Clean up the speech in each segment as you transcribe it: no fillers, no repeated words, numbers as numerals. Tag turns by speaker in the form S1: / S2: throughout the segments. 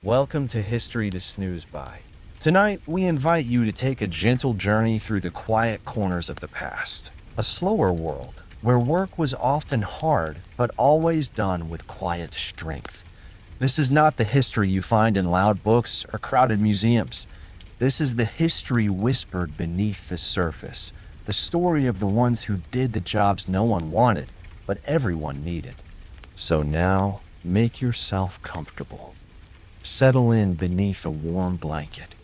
S1: Welcome to History to Snooze By. Tonight, we invite you to take a gentle journey through the quiet corners of the past. A slower world, where work was often hard, but always done with quiet strength. This is not the history you find in loud books or crowded museums. This is the history whispered beneath the surface. The story of the ones who did the jobs no one wanted, but everyone needed. So now, make yourself comfortable. Settle in beneath a warm blanket.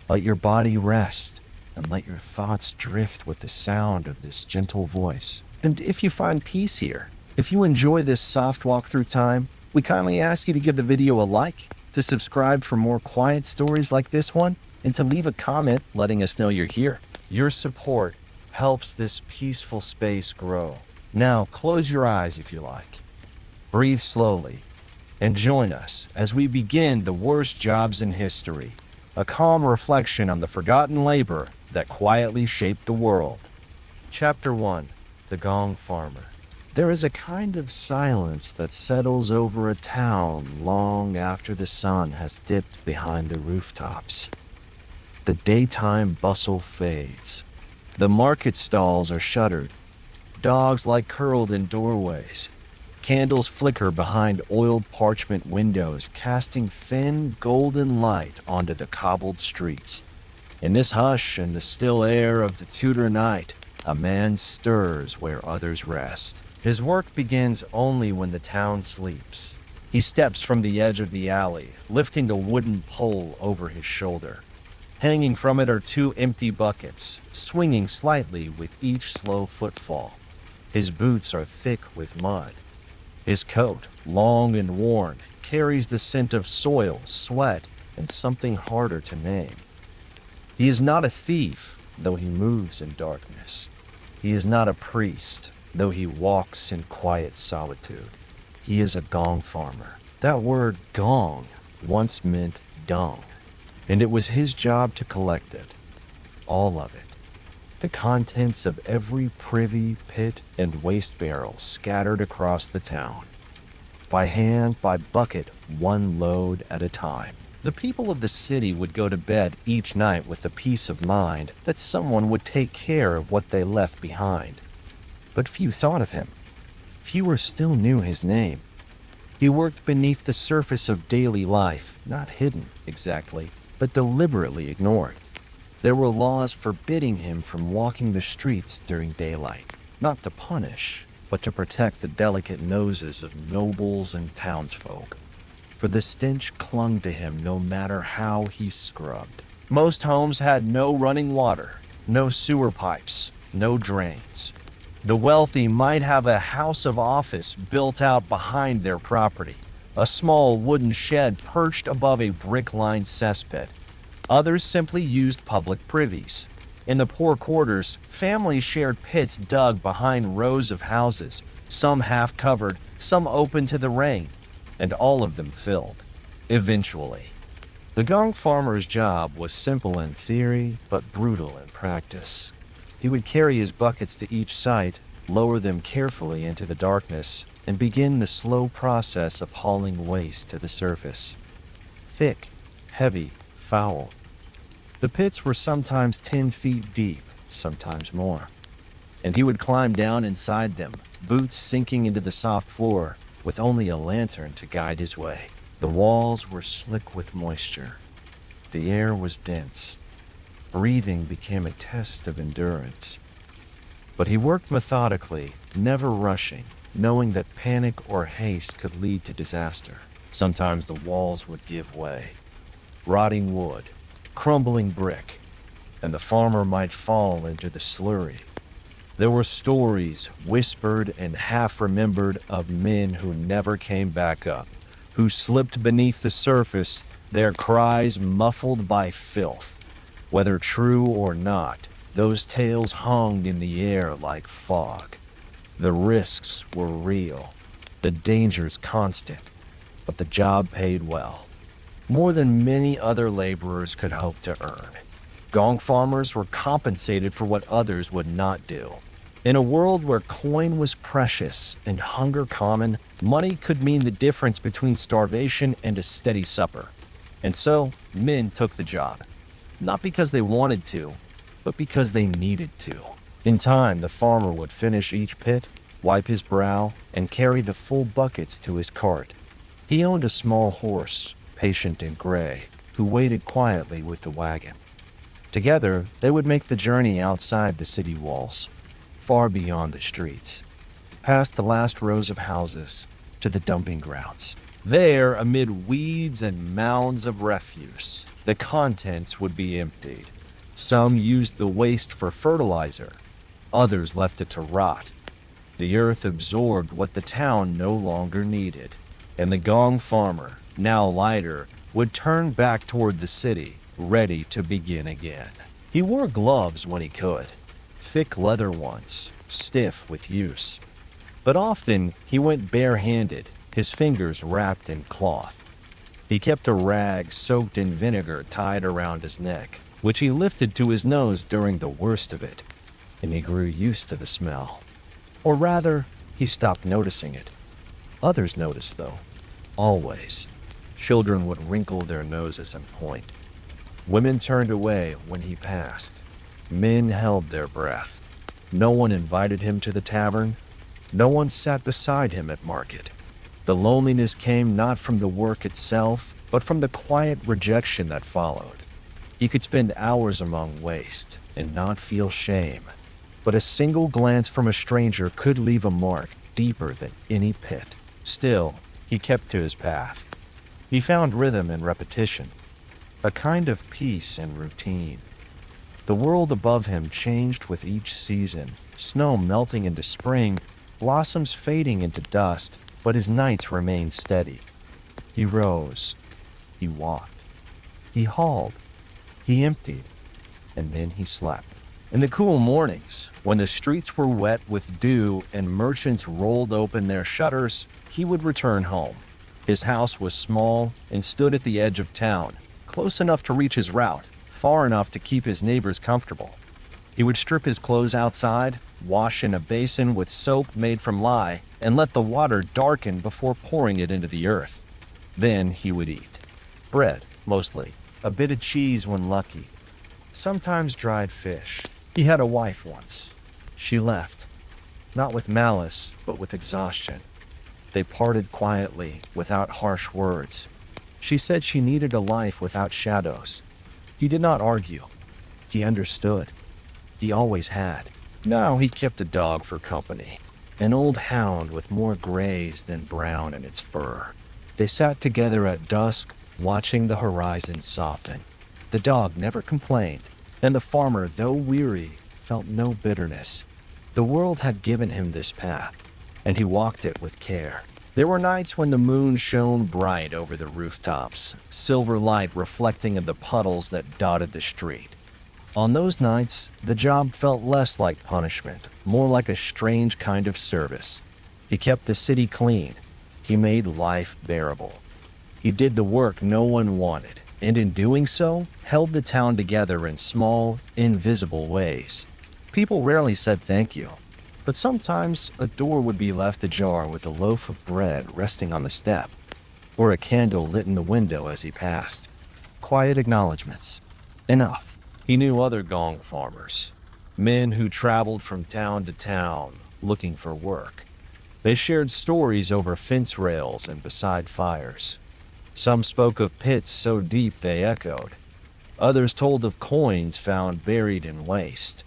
S1: Let your body rest and let your thoughts drift with the sound of this gentle voice. And if you find peace here, if you enjoy this soft walk through time, we kindly ask you to give the video a like, to subscribe for more quiet stories like this one, and to leave a comment letting us know you're here. Your support helps this peaceful space grow. Now, close your eyes if you like. Breathe slowly and join us as we begin the worst jobs in history, a calm reflection on the forgotten labor that quietly shaped the world. Chapter 1. The Gong Farmer. There is a kind of silence that settles over a town long after the sun has dipped behind the rooftops. The daytime bustle fades. The market stalls are shuttered. Dogs lie curled in doorways. Candles flicker behind oiled parchment windows, casting thin, golden light onto the cobbled streets. In this hush and the still air of the Tudor night, a man stirs where others rest. His work begins only when the town sleeps. He steps from the edge of the alley, lifting a wooden pole over his shoulder. Hanging from it are two empty buckets, swinging slightly with each slow footfall. His boots are thick with mud. His coat, long and worn, carries the scent of soil, sweat, and something harder to name. He is not a thief, though he moves in darkness. He is not a priest, though he walks in quiet solitude. He is a gong farmer. That word gong once meant dung, and it was his job to collect it. All of it. The contents of every privy, pit, and waste barrel scattered across the town. By hand, by bucket, one load at a time. The people of the city would go to bed each night with the peace of mind that someone would take care of what they left behind. But few thought of him. Fewer still knew his name. He worked beneath the surface of daily life, not hidden exactly, but deliberately ignored. There were laws forbidding him from walking the streets during daylight, not to punish, but to protect the delicate noses of nobles and townsfolk. For the stench clung to him no matter how he scrubbed. Most homes had no running water, no sewer pipes, no drains. The wealthy might have a house of office built out behind their property, a small wooden shed perched above a brick-lined cesspit. Others simply used public privies. In the poor quarters, families shared pits dug behind rows of houses, some half-covered, some open to the rain, and all of them filled. Eventually. The gong farmer's job was simple in theory, but brutal in practice. He would carry his buckets to each site, lower them carefully into the darkness, and begin the slow process of hauling waste to the surface. Thick, heavy, foul. The pits were sometimes 10 feet deep, sometimes more. And he would climb down inside them, boots sinking into the soft floor, with only a lantern to guide his way. The walls were slick with moisture. The air was dense. Breathing became a test of endurance. But he worked methodically, never rushing, knowing that panic or haste could lead to disaster. Sometimes the walls would give way. Rotting wood, crumbling brick, and the farmer might fall into the slurry. There were stories, whispered and half-remembered, of men who never came back up, who slipped beneath the surface, their cries muffled by filth. Whether true or not, those tales hung in the air like fog. The risks were real, the dangers constant, but the job paid well. More than many other laborers could hope to earn. Gong farmers were compensated for what others would not do. In a world where coin was precious and hunger common, money could mean the difference between starvation and a steady supper. And so, men took the job. Not because they wanted to, but because they needed to. In time, the farmer would finish each pit, wipe his brow, and carry the full buckets to his cart. He owned a small horse, patient and gray, who waited quietly with the wagon. Together, they would make the journey outside the city walls, far beyond the streets, past the last rows of houses, to the dumping grounds. There, amid weeds and mounds of refuse, the contents would be emptied. Some used the waste for fertilizer, others left it to rot. The earth absorbed what the town no longer needed, and the gong farmer, now lighter, would turn back toward the city, ready to begin again. He wore gloves when he could, thick leather ones, stiff with use. But often he went barehanded, his fingers wrapped in cloth. He kept a rag soaked in vinegar tied around his neck, which he lifted to his nose during the worst of it, and he grew used to the smell. Or rather, he stopped noticing it. Others noticed, though. Always. Children would wrinkle their noses and point. Women turned away when he passed. Men held their breath. No one invited him to the tavern. No one sat beside him at market. The loneliness came not from the work itself, but from the quiet rejection that followed. He could spend hours among waste and not feel shame, but a single glance from a stranger could leave a mark deeper than any pit. Still, he kept to his path. He found rhythm in repetition, a kind of peace in routine. The world above him changed with each season, snow melting into spring, blossoms fading into dust, but his nights remained steady. He rose, he walked, he hauled, he emptied, and then he slept. In the cool mornings, when the streets were wet with dew and merchants rolled open their shutters, he would return home. His house was small and stood at the edge of town, close enough to reach his route, far enough to keep his neighbors comfortable. He would strip his clothes outside, wash in a basin with soap made from lye, and let the water darken before pouring it into the earth. Then he would eat. Bread, mostly. A bit of cheese when lucky. Sometimes dried fish. He had a wife once. She left. Not with malice, but with exhaustion. They parted quietly, without harsh words. She said she needed a life without shadows. He did not argue. He understood. He always had. Now he kept a dog for company. An old hound with more grays than brown in its fur. They sat together at dusk, watching the horizon soften. The dog never complained, and the farmer, though weary, felt no bitterness. The world had given him this path, and he walked it with care. There were nights when the moon shone bright over the rooftops, silver light reflecting in the puddles that dotted the street. On those nights, the job felt less like punishment, more like a strange kind of service. He kept the city clean. He made life bearable. He did the work no one wanted, and in doing so, held the town together in small, invisible ways. People rarely said thank you, but sometimes a door would be left ajar with a loaf of bread resting on the step, or a candle lit in the window as he passed. Quiet acknowledgments. Enough. He knew other gong farmers, men who traveled from town to town looking for work. They shared stories over fence rails and beside fires. Some spoke of pits so deep they echoed. Others told of coins found buried in waste.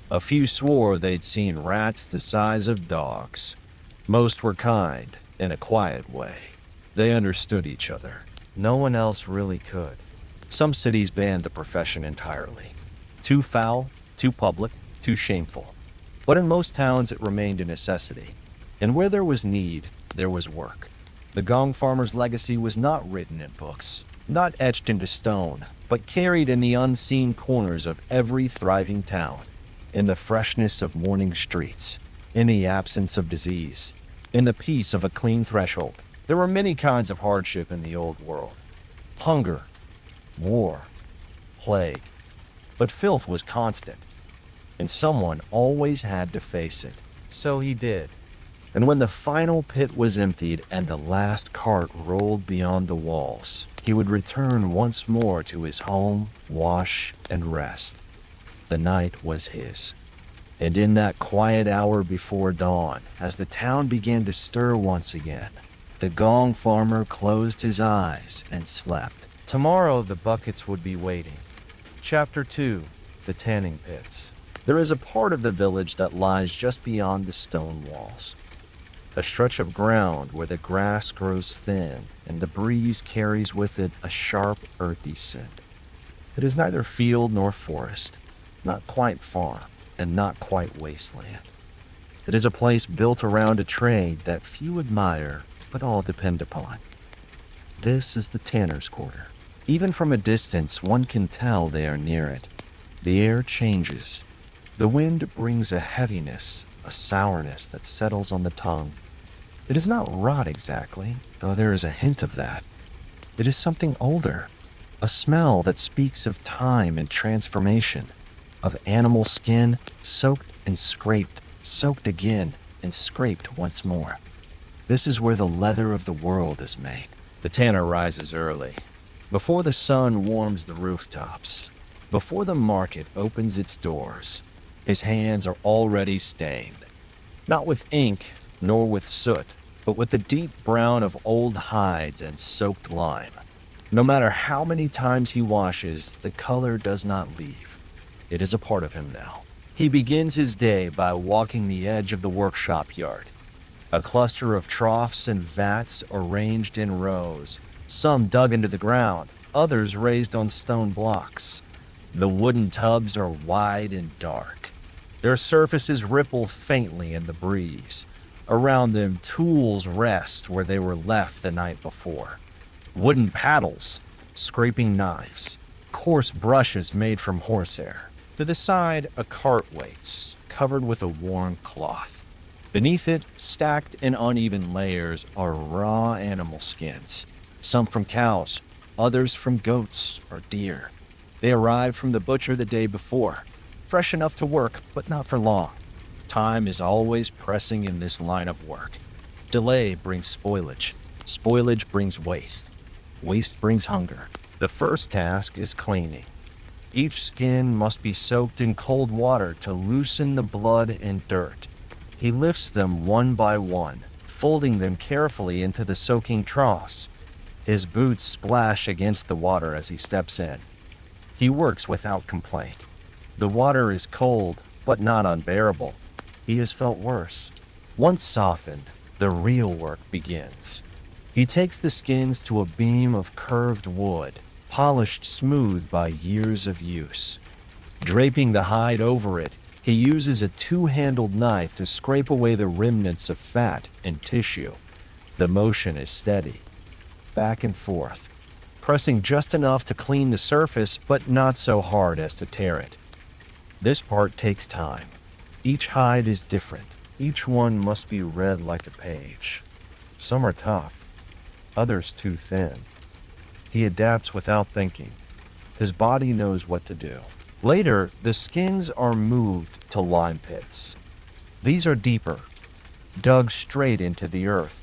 S1: A few swore they'd seen rats the size of dogs. Most were kind, in a quiet way. They understood each other. No one else really could. Some cities banned the profession entirely. Too foul, too public, too shameful. But in most towns it remained a necessity. And where there was need, there was work. The gong farmer's legacy was not written in books, not etched into stone, but carried in the unseen corners of every thriving town, in the freshness of morning streets, in the absence of disease, in the peace of a clean threshold. There were many kinds of hardship in the old world. Hunger, war, plague. But filth was constant, and someone always had to face it. So he did. And when the final pit was emptied and the last cart rolled beyond the walls, he would return once more to his home, wash, and rest. The night was his. And in that quiet hour before dawn, as the town began to stir once again, the gong farmer closed his eyes and slept. Tomorrow the buckets would be waiting. Chapter 2. The Tanning Pits. There is a part of the village that lies just beyond the stone walls. A stretch of ground where the grass grows thin and the breeze carries with it a sharp, earthy scent. It is neither field nor forest, not quite farm, and not quite wasteland. It is a place built around a trade that few admire, but all depend upon. This is the tanner's quarter. Even from a distance, one can tell they are near it. The air changes. The wind brings a heaviness, a sourness that settles on the tongue. It is not rot exactly, though there is a hint of that. It is something older, a smell that speaks of time and transformation, of animal skin soaked and scraped, soaked again, and scraped once more. This is where the leather of the world is made. The tanner rises early, before the sun warms the rooftops, before the market opens its doors. His hands are already stained, not with ink nor with soot, but with the deep brown of old hides and soaked lime. No matter how many times he washes, the color does not leave. It is a part of him now. He begins his day by walking the edge of the workshop yard. A cluster of troughs and vats arranged in rows, some dug into the ground, others raised on stone blocks. The wooden tubs are wide and dark. Their surfaces ripple faintly in the breeze. Around them, tools rest where they were left the night before. Wooden paddles, scraping knives, coarse brushes made from horsehair. To the side, a cart waits, covered with a worn cloth. Beneath it, stacked in uneven layers, are raw animal skins, some from cows, others from goats or deer. They arrived from the butcher the day before, fresh enough to work, but not for long. Time is always pressing in this line of work. Delay brings spoilage. Spoilage brings waste. Waste brings hunger. The first task is cleaning. Each skin must be soaked in cold water to loosen the blood and dirt. He lifts them one by one, folding them carefully into the soaking troughs. His boots splash against the water as he steps in. He works without complaint. The water is cold, but not unbearable. He has felt worse. Once softened, the real work begins. He takes the skins to a beam of curved wood, polished smooth by years of use. Draping the hide over it, he uses a two-handled knife to scrape away the remnants of fat and tissue. The motion is steady, back and forth, pressing just enough to clean the surface, but not so hard as to tear it. This part takes time. Each hide is different. Each one must be read like a page. Some are tough, others too thin. He adapts without thinking. His body knows what to do. Later, the skins are moved to lime pits. These are deeper, dug straight into the earth.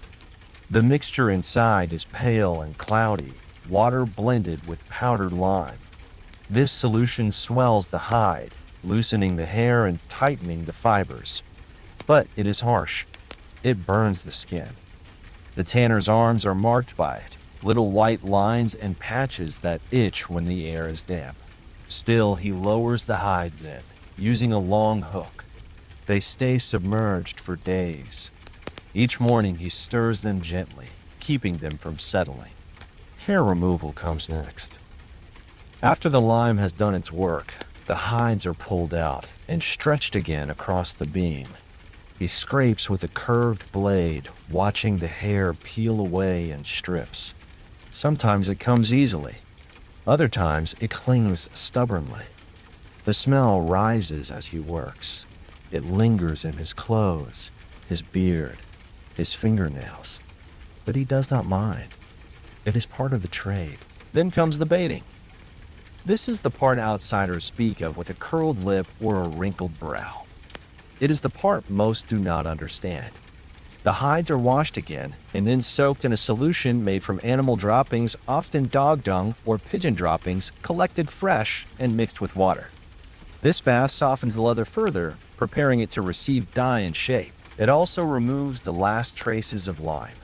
S1: The mixture inside is pale and cloudy, water blended with powdered lime. This solution swells the hide, loosening the hair and tightening the fibers. But it is harsh. It burns the skin. The tanner's arms are marked by it, little white lines and patches that itch when the air is damp. Still, he lowers the hides in, using a long hook. They stay submerged for days. Each morning he stirs them gently, keeping them from settling. Hair removal comes next. After the lime has done its work, the hides are pulled out and stretched again across the beam. He scrapes with a curved blade, watching the hair peel away in strips. Sometimes it comes easily. Other times it clings stubbornly. The smell rises as he works. It lingers in his clothes, his beard, his fingernails. But he does not mind. It is part of the trade. Then comes the baiting. This is the part outsiders speak of with a curled lip or a wrinkled brow. It is the part most do not understand. The hides are washed again and then soaked in a solution made from animal droppings, often dog dung or pigeon droppings, collected fresh and mixed with water. This bath softens the leather further, preparing it to receive dye and shape. It also removes the last traces of lime.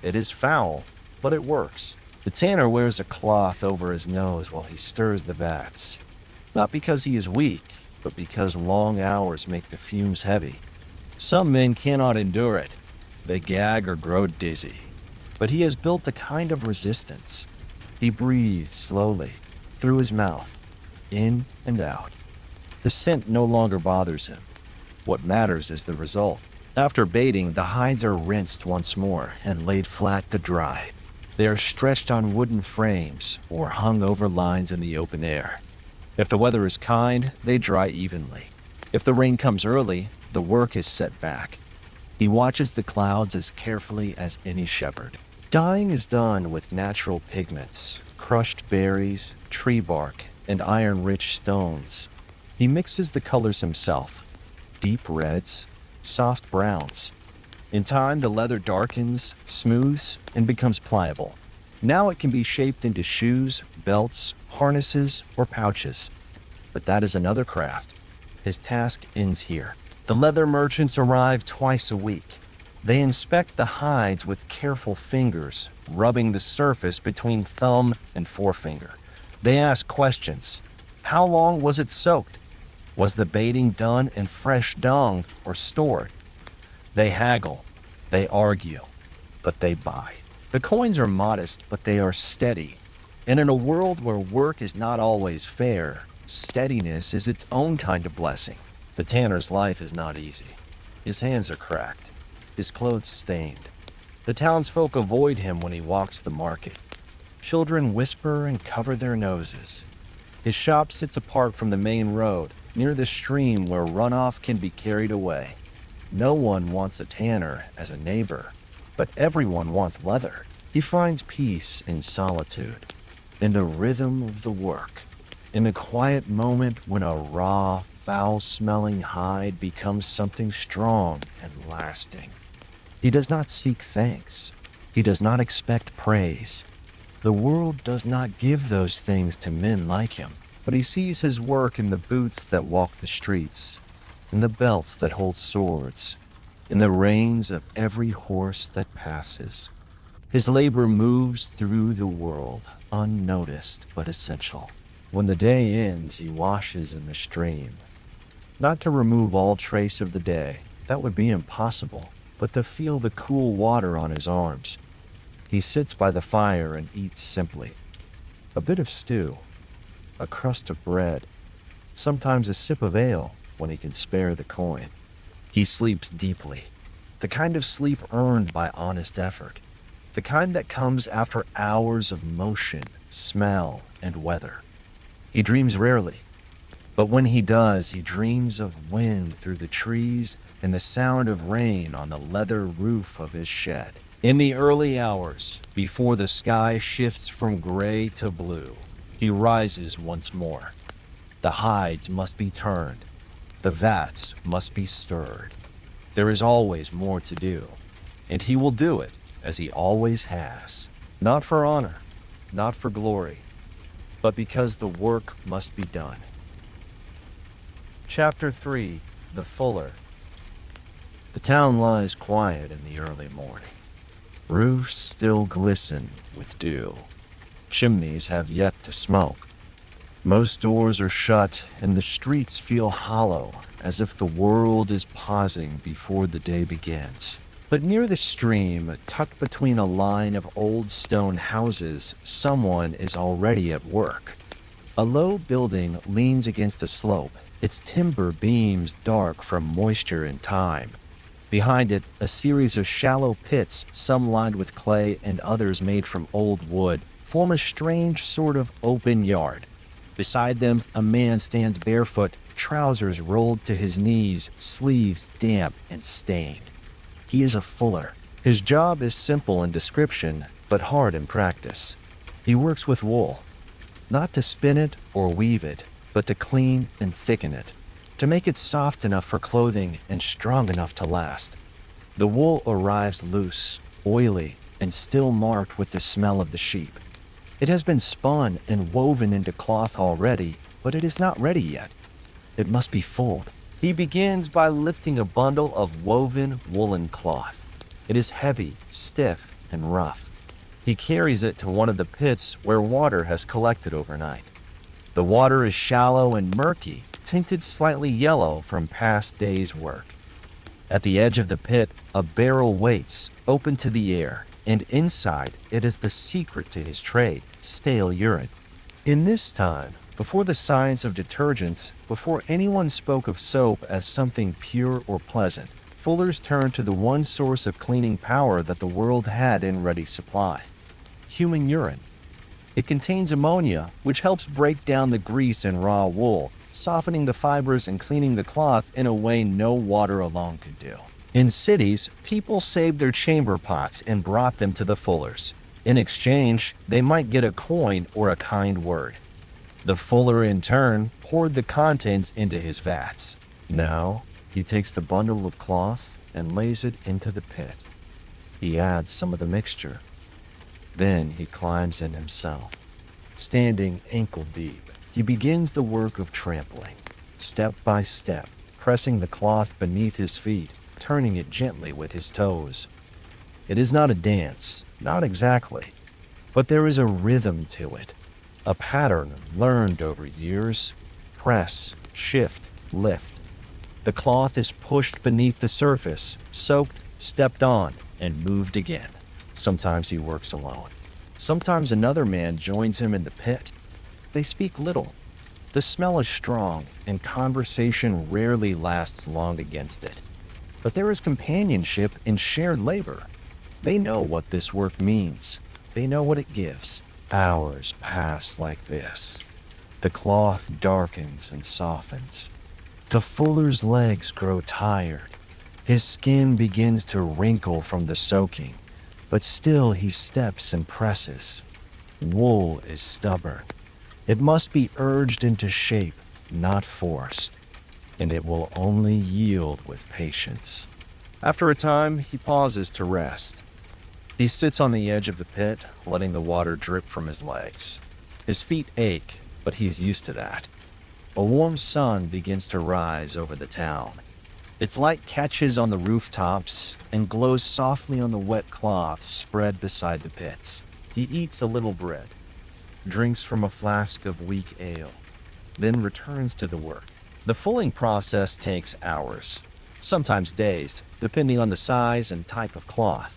S1: It is foul, but it works. The tanner wears a cloth over his nose while he stirs the vats. Not because he is weak, but because long hours make the fumes heavy. Some men cannot endure it. They gag or grow dizzy. But he has built a kind of resistance. He breathes slowly, through his mouth, in and out. The scent no longer bothers him. What matters is the result. After baiting, the hides are rinsed once more and laid flat to dry. They are stretched on wooden frames or hung over lines in the open air. If the weather is kind, they dry evenly. If the rain comes early, the work is set back. He watches the clouds as carefully as any shepherd. Dyeing is done with natural pigments, crushed berries, tree bark, and iron-rich stones. He mixes the colors himself, deep reds, soft browns. In time, the leather darkens, smooths, and becomes pliable. Now it can be shaped into shoes, belts, harnesses, or pouches. But that is another craft. His task ends here. The leather merchants arrive twice a week. They inspect the hides with careful fingers, rubbing the surface between thumb and forefinger. They ask questions. How long was it soaked? Was the baiting done in fresh dung or stored? They haggle, they argue, but they buy. The coins are modest, but they are steady. And in a world where work is not always fair, steadiness is its own kind of blessing. The tanner's life is not easy. His hands are cracked, his clothes stained. The townsfolk avoid him when he walks the market. Children whisper and cover their noses. His shop sits apart from the main road, near the stream where runoff can be carried away. No one wants a tanner as a neighbor, but everyone wants leather. He finds peace in solitude, in the rhythm of the work, in the quiet moment when a raw, foul-smelling hide becomes something strong and lasting. He does not seek thanks. He does not expect praise. The world does not give those things to men like him, but he sees his work in the boots that walk the streets, in the belts that hold swords, in the reins of every horse that passes. His labor moves through the world, unnoticed but essential. When the day ends, he washes in the stream. Not to remove all trace of the day, that would be impossible, but to feel the cool water on his arms. He sits by the fire and eats simply. A bit of stew, a crust of bread, sometimes a sip of ale when he can spare the coin. He sleeps deeply, the kind of sleep earned by honest effort, the kind that comes after hours of motion, smell, and weather. He dreams rarely, but when he does, he dreams of wind through the trees and the sound of rain on the leather roof of his shed. In the early hours, before the sky shifts from gray to blue, he rises once more. The hides must be turned. The vats must be stirred. There is always more to do, and he will do it as he always has. Not for honor, not for glory, but because the work must be done. Chapter 3: The Fuller. The town lies quiet in the early morning. Roofs still glisten with dew. Chimneys have yet to smoke. Most doors are shut, and the streets feel hollow, as if the world is pausing before the day begins. But near the stream, tucked between a line of old stone houses, someone is already at work. A low building leans against a slope, its timber beams dark from moisture and time. Behind it, a series of shallow pits, some lined with clay and others made from old wood, form a strange sort of open yard. Beside them, a man stands barefoot, trousers rolled to his knees, sleeves damp and stained. He is a fuller. His job is simple in description, but hard in practice. He works with wool, not to spin it or weave it, but to clean and thicken it, to make it soft enough for clothing and strong enough to last. The wool arrives loose, oily, and still marked with the smell of the sheep. It has been spun and woven into cloth already, but it is not ready yet. It must be fulled. He begins by lifting a bundle of woven woolen cloth. It is heavy, stiff, and rough. He carries it to one of the pits where water has collected overnight. The water is shallow and murky, tinted slightly yellow from past days' work. At the edge of the pit, a barrel waits, open to the air, and inside it is the secret to his trade, stale urine. In this time, before the science of detergents, before anyone spoke of soap as something pure or pleasant, fullers turned to the one source of cleaning power that the world had in ready supply: human urine. It contains ammonia, which helps break down the grease in raw wool, softening the fibers and cleaning the cloth in a way no water alone could do. In cities, people saved their chamber pots and brought them to the fullers. In exchange, they might get a coin or a kind word. The fuller, in turn, poured the contents into his vats. Now, he takes the bundle of cloth and lays it into the pit. He adds some of the mixture. Then he climbs in himself. Standing ankle deep, he begins the work of trampling, step by step, pressing the cloth beneath his feet, turning it gently with his toes. It is not a dance, not exactly, but there is a rhythm to it, a pattern learned over years. Press, shift, lift. The cloth is pushed beneath the surface, soaked, stepped on, and moved again. Sometimes he works alone. Sometimes another man joins him in the pit. They speak little. The smell is strong, and conversation rarely lasts long against it. But there is companionship in shared labor. They know what this work means. They know what it gives. Hours pass like this. The cloth darkens and softens. The fuller's legs grow tired. His skin begins to wrinkle from the soaking, but still he steps and presses. Wool is stubborn. It must be urged into shape, not forced, and it will only yield with patience. After a time, he pauses to rest. He sits on the edge of the pit, letting the water drip from his legs. His feet ache, but he's used to that. A warm sun begins to rise over the town. Its light catches on the rooftops and glows softly on the wet cloth spread beside the pits. He eats a little bread, drinks from a flask of weak ale, then returns to the work. The fulling process takes hours, sometimes days, depending on the size and type of cloth.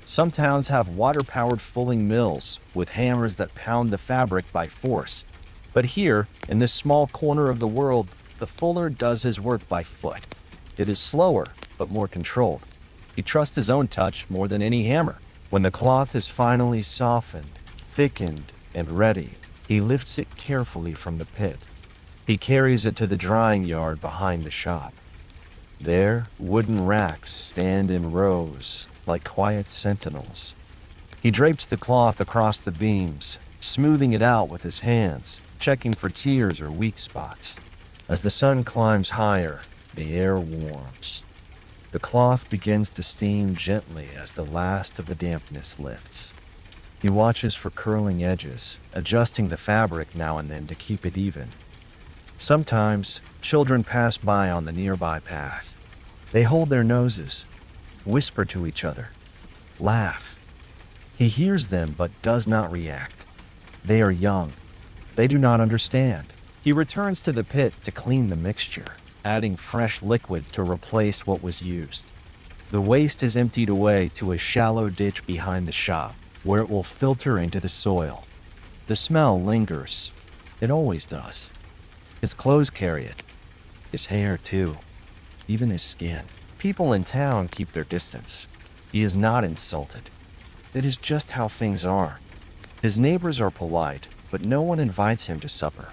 S1: Some towns have water-powered fulling mills with hammers that pound the fabric by force. But here, in this small corner of the world, the fuller does his work by foot. It is slower, but more controlled. He trusts his own touch more than any hammer. When the cloth is finally softened, thickened, and ready, he lifts it carefully from the pit. He carries it to the drying yard behind the shop. There, wooden racks stand in rows, like quiet sentinels. He drapes the cloth across the beams, smoothing it out with his hands, checking for tears or weak spots. As the sun climbs higher, the air warms. The cloth begins to steam gently as the last of the dampness lifts. He watches for curling edges, adjusting the fabric now and then to keep it even. Sometimes, children pass by on the nearby path. They hold their noses, whisper to each other, laugh. He hears them but does not react. They are young. They do not understand. He returns to the pit to clean the mixture, adding fresh liquid to replace what was used. The waste is emptied away to a shallow ditch behind the shop, where it will filter into the soil. The smell lingers. It always does. His clothes carry it. His hair, too. Even his skin. People in town keep their distance. He is not insulted. It is just how things are. His neighbors are polite, but no one invites him to supper.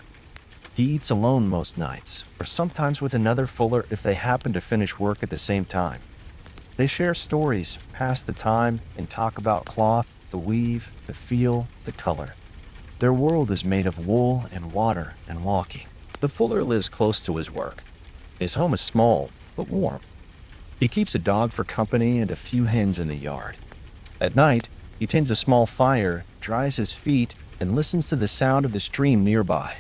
S1: He eats alone most nights, or sometimes with another fuller if they happen to finish work at the same time. They share stories, pass the time, and talk about cloth, the weave, the feel, the color. Their world is made of wool and water and walking. The fuller lives close to his work. His home is small, but warm. He keeps a dog for company and a few hens in the yard. At night, he tends a small fire, dries his feet, and listens to the sound of the stream nearby.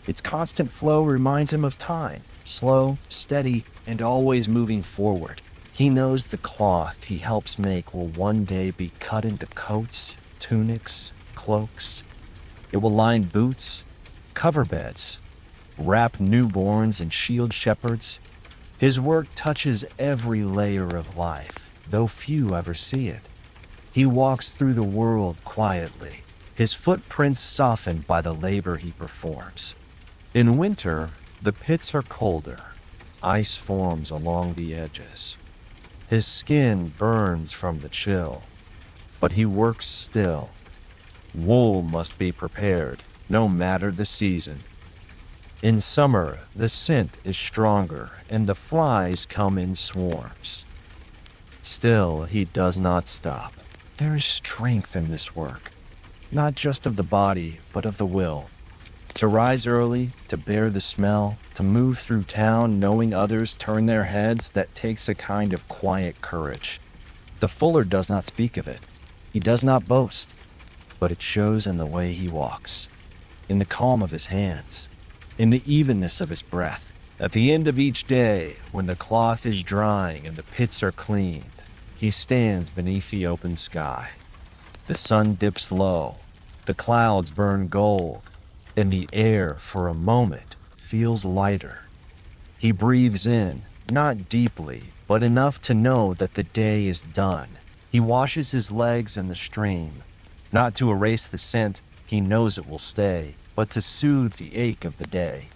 S1: Its constant flow reminds him of time, slow, steady, and always moving forward. He knows the cloth he helps make will one day be cut into coats, tunics, cloaks. It will line boots, cover beds, wrap newborns and shield shepherds. His work touches every layer of life, though few ever see it. He walks through the world quietly, his footprints softened by the labor he performs. In winter, the pits are colder. Ice forms along the edges. His skin burns from the chill, but he works still. Wool must be prepared, no matter the season. In summer, the scent is stronger and the flies come in swarms. Still, he does not stop. There is strength in this work, not just of the body, but of the will. To rise early, to bear the smell, to move through town knowing others turn their heads, that takes a kind of quiet courage. The fuller does not speak of it. He does not boast, but it shows in the way he walks, in the calm of his hands, in the evenness of his breath. At the end of each day, when the cloth is drying and the pits are cleaned, he stands beneath the open sky. The sun dips low, the clouds burn gold, and the air, for a moment, feels lighter. He breathes in, not deeply, but enough to know that the day is done. He washes his legs in the stream, not to erase the scent, he knows it will stay, but to soothe the ache of the day.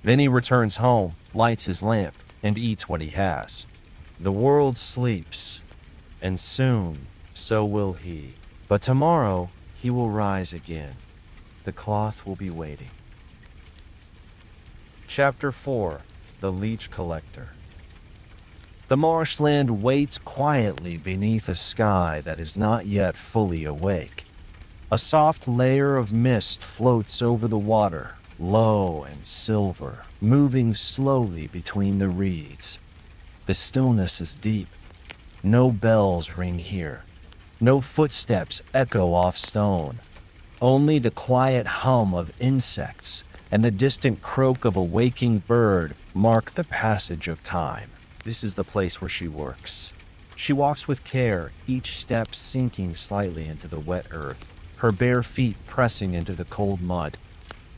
S1: Then he returns home, lights his lamp, and eats what he has. The world sleeps, and soon so will he. But tomorrow he will rise again. The cloth will be waiting. Chapter 4. The Leech Collector. The marshland waits quietly beneath a sky that is not yet fully awake. A soft layer of mist floats over the water, low and silver, moving slowly between the reeds. The stillness is deep. No bells ring here. No footsteps echo off stone. Only the quiet hum of insects and the distant croak of a waking bird mark the passage of time. This is the place where she works. She walks with care, each step sinking slightly into the wet earth, her bare feet pressing into the cold mud.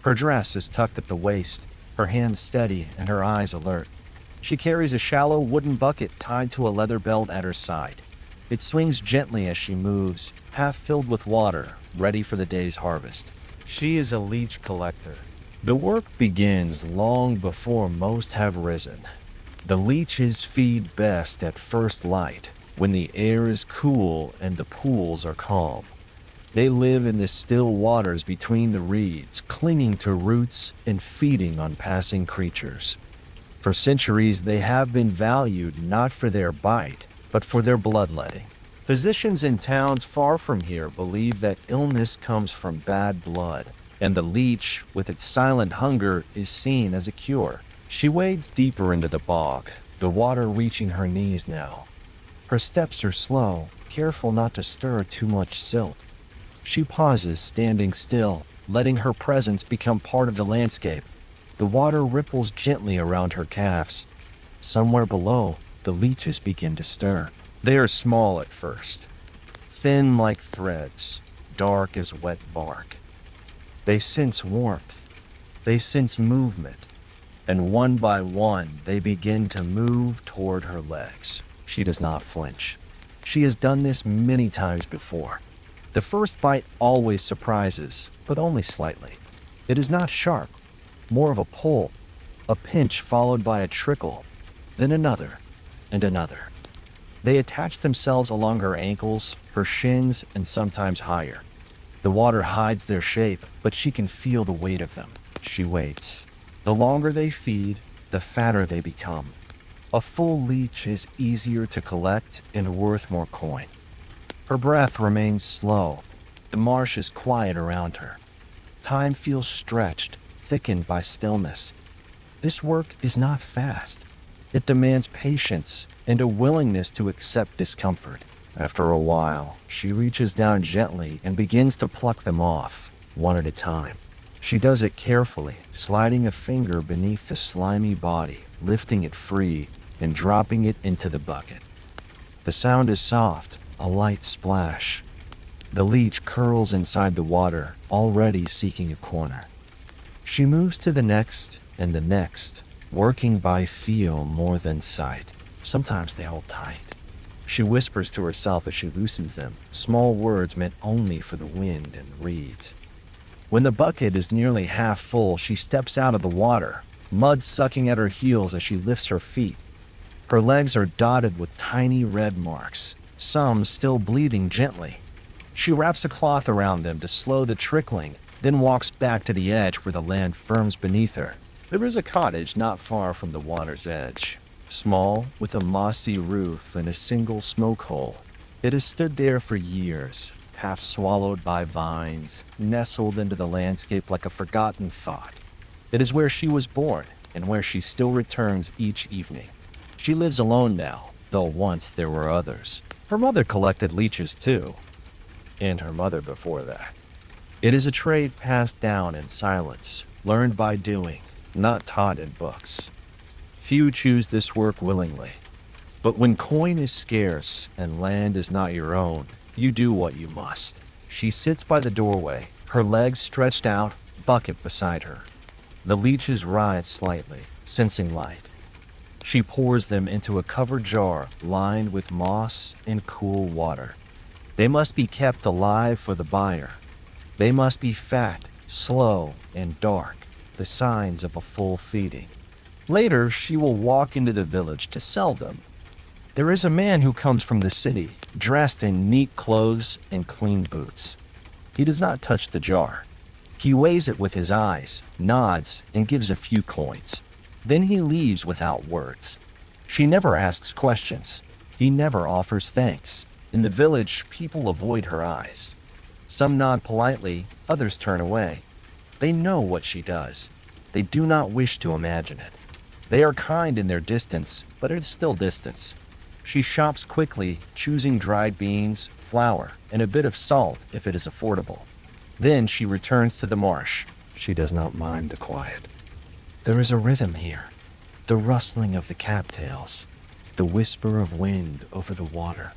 S1: Her dress is tucked at the waist, her hands steady and her eyes alert. She carries a shallow wooden bucket tied to a leather belt at her side. It swings gently as she moves, half filled with water, ready for the day's harvest. She is a leech collector. The work begins long before most have risen. The leeches feed best at first light, when the air is cool and the pools are calm. They live in the still waters between the reeds, clinging to roots and feeding on passing creatures. For centuries, they have been valued not for their bite, but for their bloodletting. Physicians in towns far from here believe that illness comes from bad blood, and the leech, with its silent hunger, is seen as a cure. She wades deeper into the bog, the water reaching her knees now. Her steps are slow, careful not to stir too much silt. She pauses, standing still, letting her presence become part of the landscape. The water ripples gently around her calves. Somewhere below, the leeches begin to stir. They are small at first, thin like threads, dark as wet bark. They sense warmth. They sense movement. And one by one, they begin to move toward her legs. She does not flinch. She has done this many times before. The first bite always surprises, but only slightly. It is not sharp, more of a pull, a pinch followed by a trickle, then another, and another. They attach themselves along her ankles, her shins, and sometimes higher. The water hides their shape, but she can feel the weight of them. She waits. The longer they feed, the fatter they become. A full leech is easier to collect and worth more coin. Her breath remains slow. The marsh is quiet around her. Time feels stretched, thickened by stillness. This work is not fast. It demands patience and a willingness to accept discomfort. After a while, she reaches down gently and begins to pluck them off, one at a time. She does it carefully, sliding a finger beneath the slimy body, lifting it free, and dropping it into the bucket. The sound is soft, a light splash. The leech curls inside the water, already seeking a corner. She moves to the next and the next, working by feel more than sight. Sometimes they hold tight. She whispers to herself as she loosens them, small words meant only for the wind and reeds. When the bucket is nearly half full, she steps out of the water, mud sucking at her heels as she lifts her feet. Her legs are dotted with tiny red marks, some still bleeding gently. She wraps a cloth around them to slow the trickling, then walks back to the edge where the land firms beneath her. There is a cottage not far from the water's edge, small, with a mossy roof and a single smoke hole. It has stood there for years, half swallowed by vines, nestled into the landscape like a forgotten thought. It is where she was born and where she still returns each evening. She lives alone now, though once there were others. Her mother collected leeches too, and her mother before that. It is a trade passed down in silence, learned by doing, not taught in books. Few choose this work willingly, but when coin is scarce and land is not your own, you do what you must. She sits by the doorway, her legs stretched out, bucket beside her. The leeches writhe slightly, sensing light. She pours them into a covered jar lined with moss and cool water. They must be kept alive for the buyer. They must be fat, slow, and dark, the signs of a full feeding. Later, she will walk into the village to sell them. There is a man who comes from the city, dressed in neat clothes and clean boots. He does not touch the jar. He weighs it with his eyes, nods, and gives a few coins. Then he leaves without words. She never asks questions. He never offers thanks. In the village, people avoid her eyes. Some nod politely, others turn away. They know what she does. They do not wish to imagine it. They are kind in their distance, but it is still distance. She shops quickly, choosing dried beans, flour, and a bit of salt if it is affordable. Then she returns to the marsh. She does not mind the quiet. There is a rhythm here, the rustling of the cattails, the whisper of wind over the water,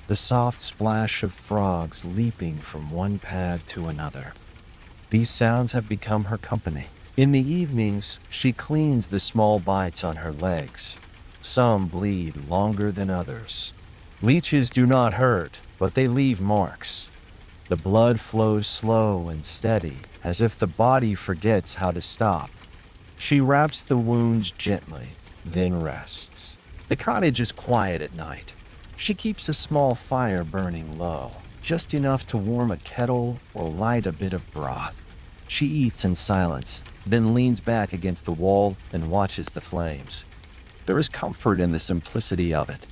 S1: the soft splash of frogs leaping from one pad to another. These sounds have become her company. In the evenings, she cleans the small bites on her legs. Some bleed longer than others. Leeches do not hurt, but they leave marks. The blood flows slow and steady, as if the body forgets how to stop. She wraps the wounds gently, then rests. The cottage is quiet at night. She keeps a small fire burning low, just enough to warm a kettle or light a bit of broth. She eats in silence, then leans back against the wall and watches the flames. There is comfort in the simplicity of it.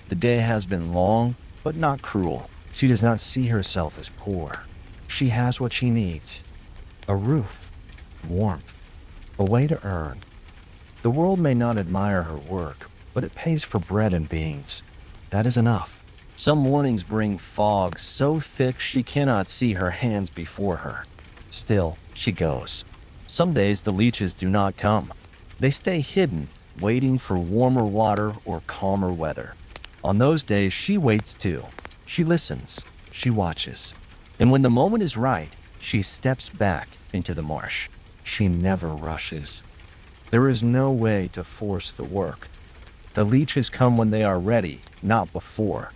S1: The day has been long, but not cruel. She does not see herself as poor. She has what she needs: a roof, warmth, a way to earn. The world may not admire her work, but it pays for bread and beans. That is enough. Some mornings bring fog so thick she cannot see her hands before her. Still, she goes. Some days the leeches do not come. They stay hidden, waiting for warmer water or calmer weather. On those days, she waits too. She listens. She watches. And when the moment is right, she steps back into the marsh. She never rushes. There is no way to force the work. The leeches come when they are ready, not before.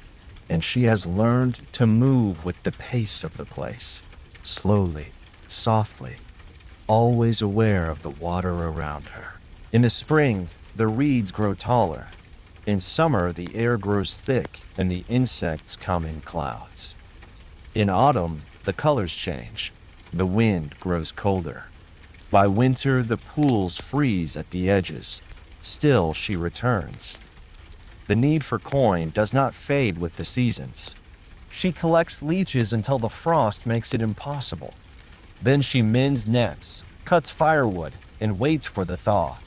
S1: And she has learned to move with the pace of the place. Slowly, softly, always aware of the water around her. In the spring, the reeds grow taller. In summer, the air grows thick and the insects come in clouds. In autumn, the colors change. The wind grows colder. By winter, the pools freeze at the edges. Still, she returns. The need for coin does not fade with the seasons. She collects leeches until the frost makes it impossible. Then she mends nets, cuts firewood, and waits for the thaw.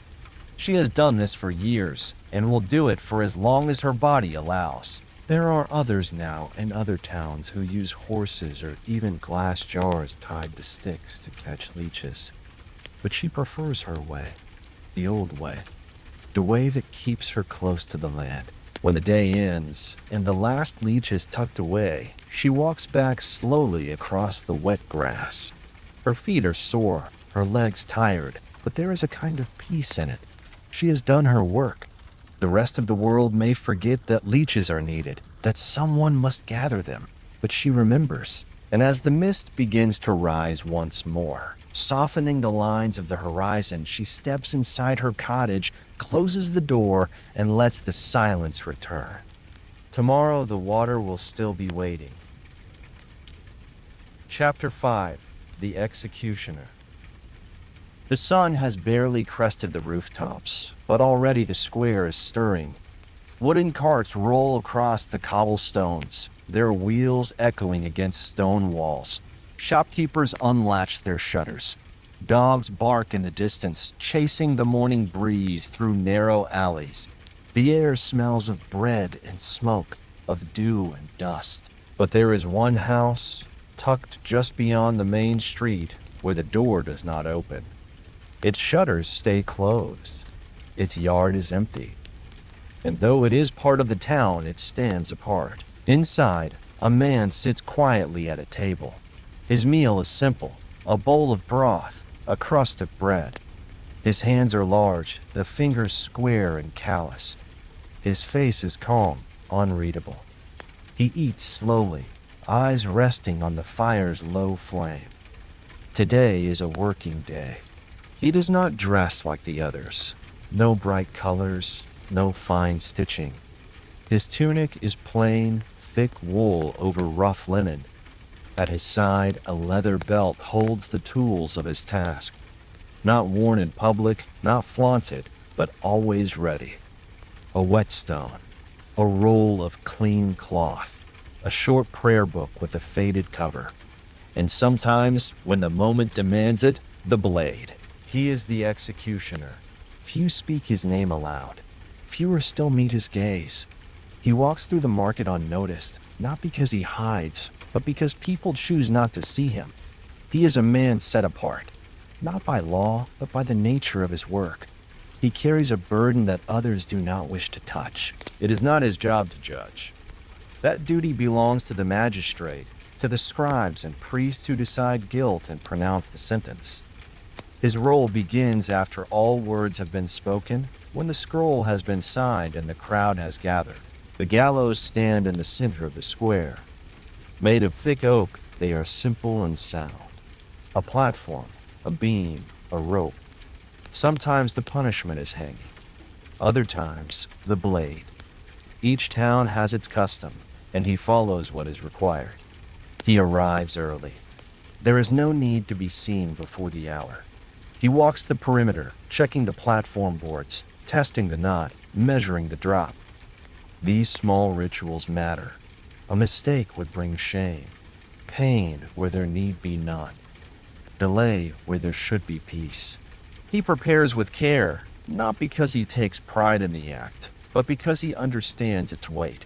S1: She has done this for years and will do it for as long as her body allows. There are others now in other towns who use horses or even glass jars tied to sticks to catch leeches. But she prefers her way, the old way, the way that keeps her close to the land. When the day ends and the last leech is tucked away, she walks back slowly across the wet grass. Her feet are sore, her legs tired, but there is a kind of peace in it. She has done her work. The rest of the world may forget that leeches are needed, that someone must gather them, but she remembers. And as the mist begins to rise once more, softening the lines of the horizon, she steps inside her cottage, closes the door, and lets the silence return. Tomorrow the water will still be waiting. Chapter 5. The Executioner. The sun has barely crested the rooftops, but already the square is stirring. Wooden carts roll across the cobblestones, their wheels echoing against stone walls. Shopkeepers unlatch their shutters. Dogs bark in the distance, chasing the morning breeze through narrow alleys. The air smells of bread and smoke, of dew and dust. But there is one house, tucked just beyond the main street, where the door does not open. Its shutters stay closed. Its yard is empty. And though it is part of the town, it stands apart. Inside, a man sits quietly at a table. His meal is simple, a bowl of broth, a crust of bread. His hands are large, the fingers square and calloused. His face is calm, unreadable. He eats slowly, eyes resting on the fire's low flame. Today is a working day. He does not dress like the others. No bright colors, no fine stitching. His tunic is plain, thick wool over rough linen. At his side, a leather belt holds the tools of his task. Not worn in public, not flaunted, but always ready. A whetstone, a roll of clean cloth, a short prayer book with a faded cover, and sometimes, when the moment demands it, the blade. He is the executioner. Few speak his name aloud. Fewer still meet his gaze. He walks through the market unnoticed, not because he hides, but because people choose not to see him. He is a man set apart, not by law, but by the nature of his work. He carries a burden that others do not wish to touch. It is not his job to judge. That duty belongs to the magistrate, to the scribes and priests who decide guilt and pronounce the sentence. His role begins after all words have been spoken, when the scroll has been signed and the crowd has gathered. The gallows stand in the center of the square. Made of thick oak, they are simple and sound. A platform, a beam, a rope. Sometimes the punishment is hanging. Other times, the blade. Each town has its custom, and he follows what is required. He arrives early. There is no need to be seen before the hour. He walks the perimeter, checking the platform boards, testing the knot, measuring the drop. These small rituals matter. A mistake would bring shame, pain where there need be none, delay where there should be peace. He prepares with care, not because he takes pride in the act, but because he understands its weight.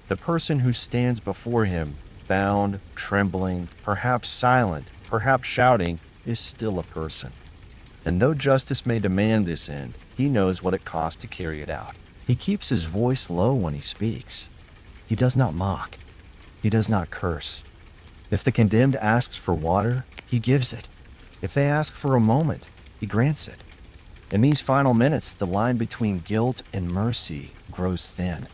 S1: The person who stands before him, bound, trembling, perhaps silent, perhaps shouting, is still a person. And though justice may demand this end, he knows what it costs to carry it out. He keeps his voice low when he speaks. He does not mock. He does not curse. If the condemned asks for water, he gives it. If they ask for a moment, he grants it. In these final minutes, the line between guilt and mercy grows thin.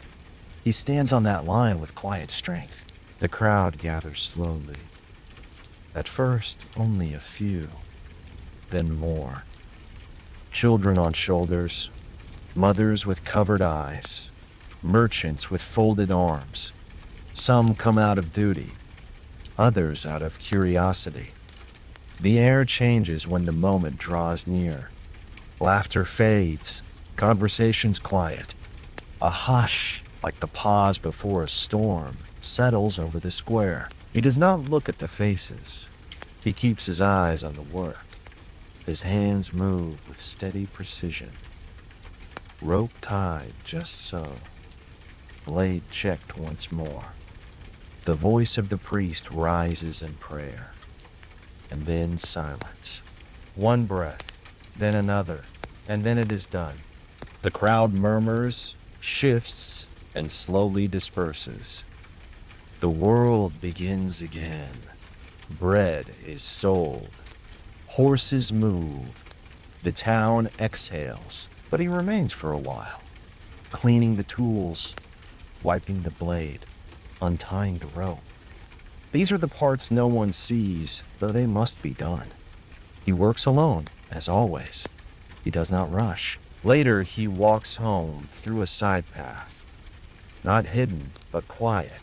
S1: He stands on that line with quiet strength. The crowd gathers slowly. At first, only a few. Then more. Children on shoulders, mothers with covered eyes, merchants with folded arms. Some come out of duty, others out of curiosity. The air changes when the moment draws near. Laughter fades, conversations quiet. A hush, like the pause before a storm, settles over the square. He does not look at the faces. He keeps his eyes on the work. His hands move with steady precision. Rope tied just so. Blade checked once more. The voice of the priest rises in prayer. And then silence. One breath, then another, and then it is done. The crowd murmurs, shifts, and slowly disperses. The world begins again. Bread is sold. Horses move. The town exhales, but he remains for a while, cleaning the tools, wiping the blade, untying the rope. These are the parts no one sees, though they must be done. He works alone, as always. He does not rush. Later, he walks home through a side path. Not hidden, but quiet.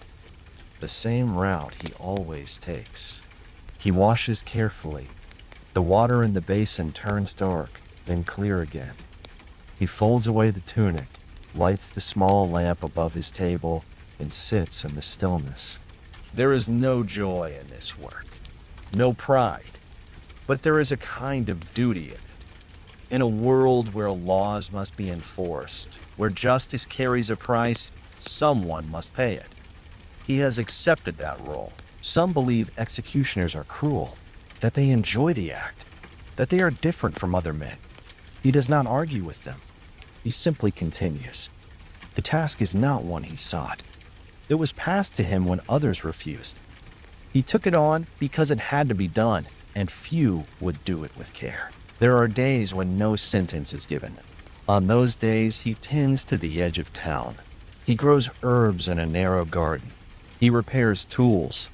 S1: The same route he always takes. He washes carefully. The water in the basin turns dark, then clear again. He folds away the tunic, lights the small lamp above his table, and sits in the stillness. There is no joy in this work, no pride, but there is a kind of duty in it. In a world where laws must be enforced, where justice carries a price, someone must pay it. He has accepted that role. Some believe executioners are cruel, that they enjoy the act, that they are different from other men. He does not argue with them. He simply continues. The task is not one he sought. It was passed to him when others refused. He took it on because it had to be done, and few would do it with care. There are days when no sentence is given. On those days, he tends to the edge of town. He grows herbs in a narrow garden. He repairs tools.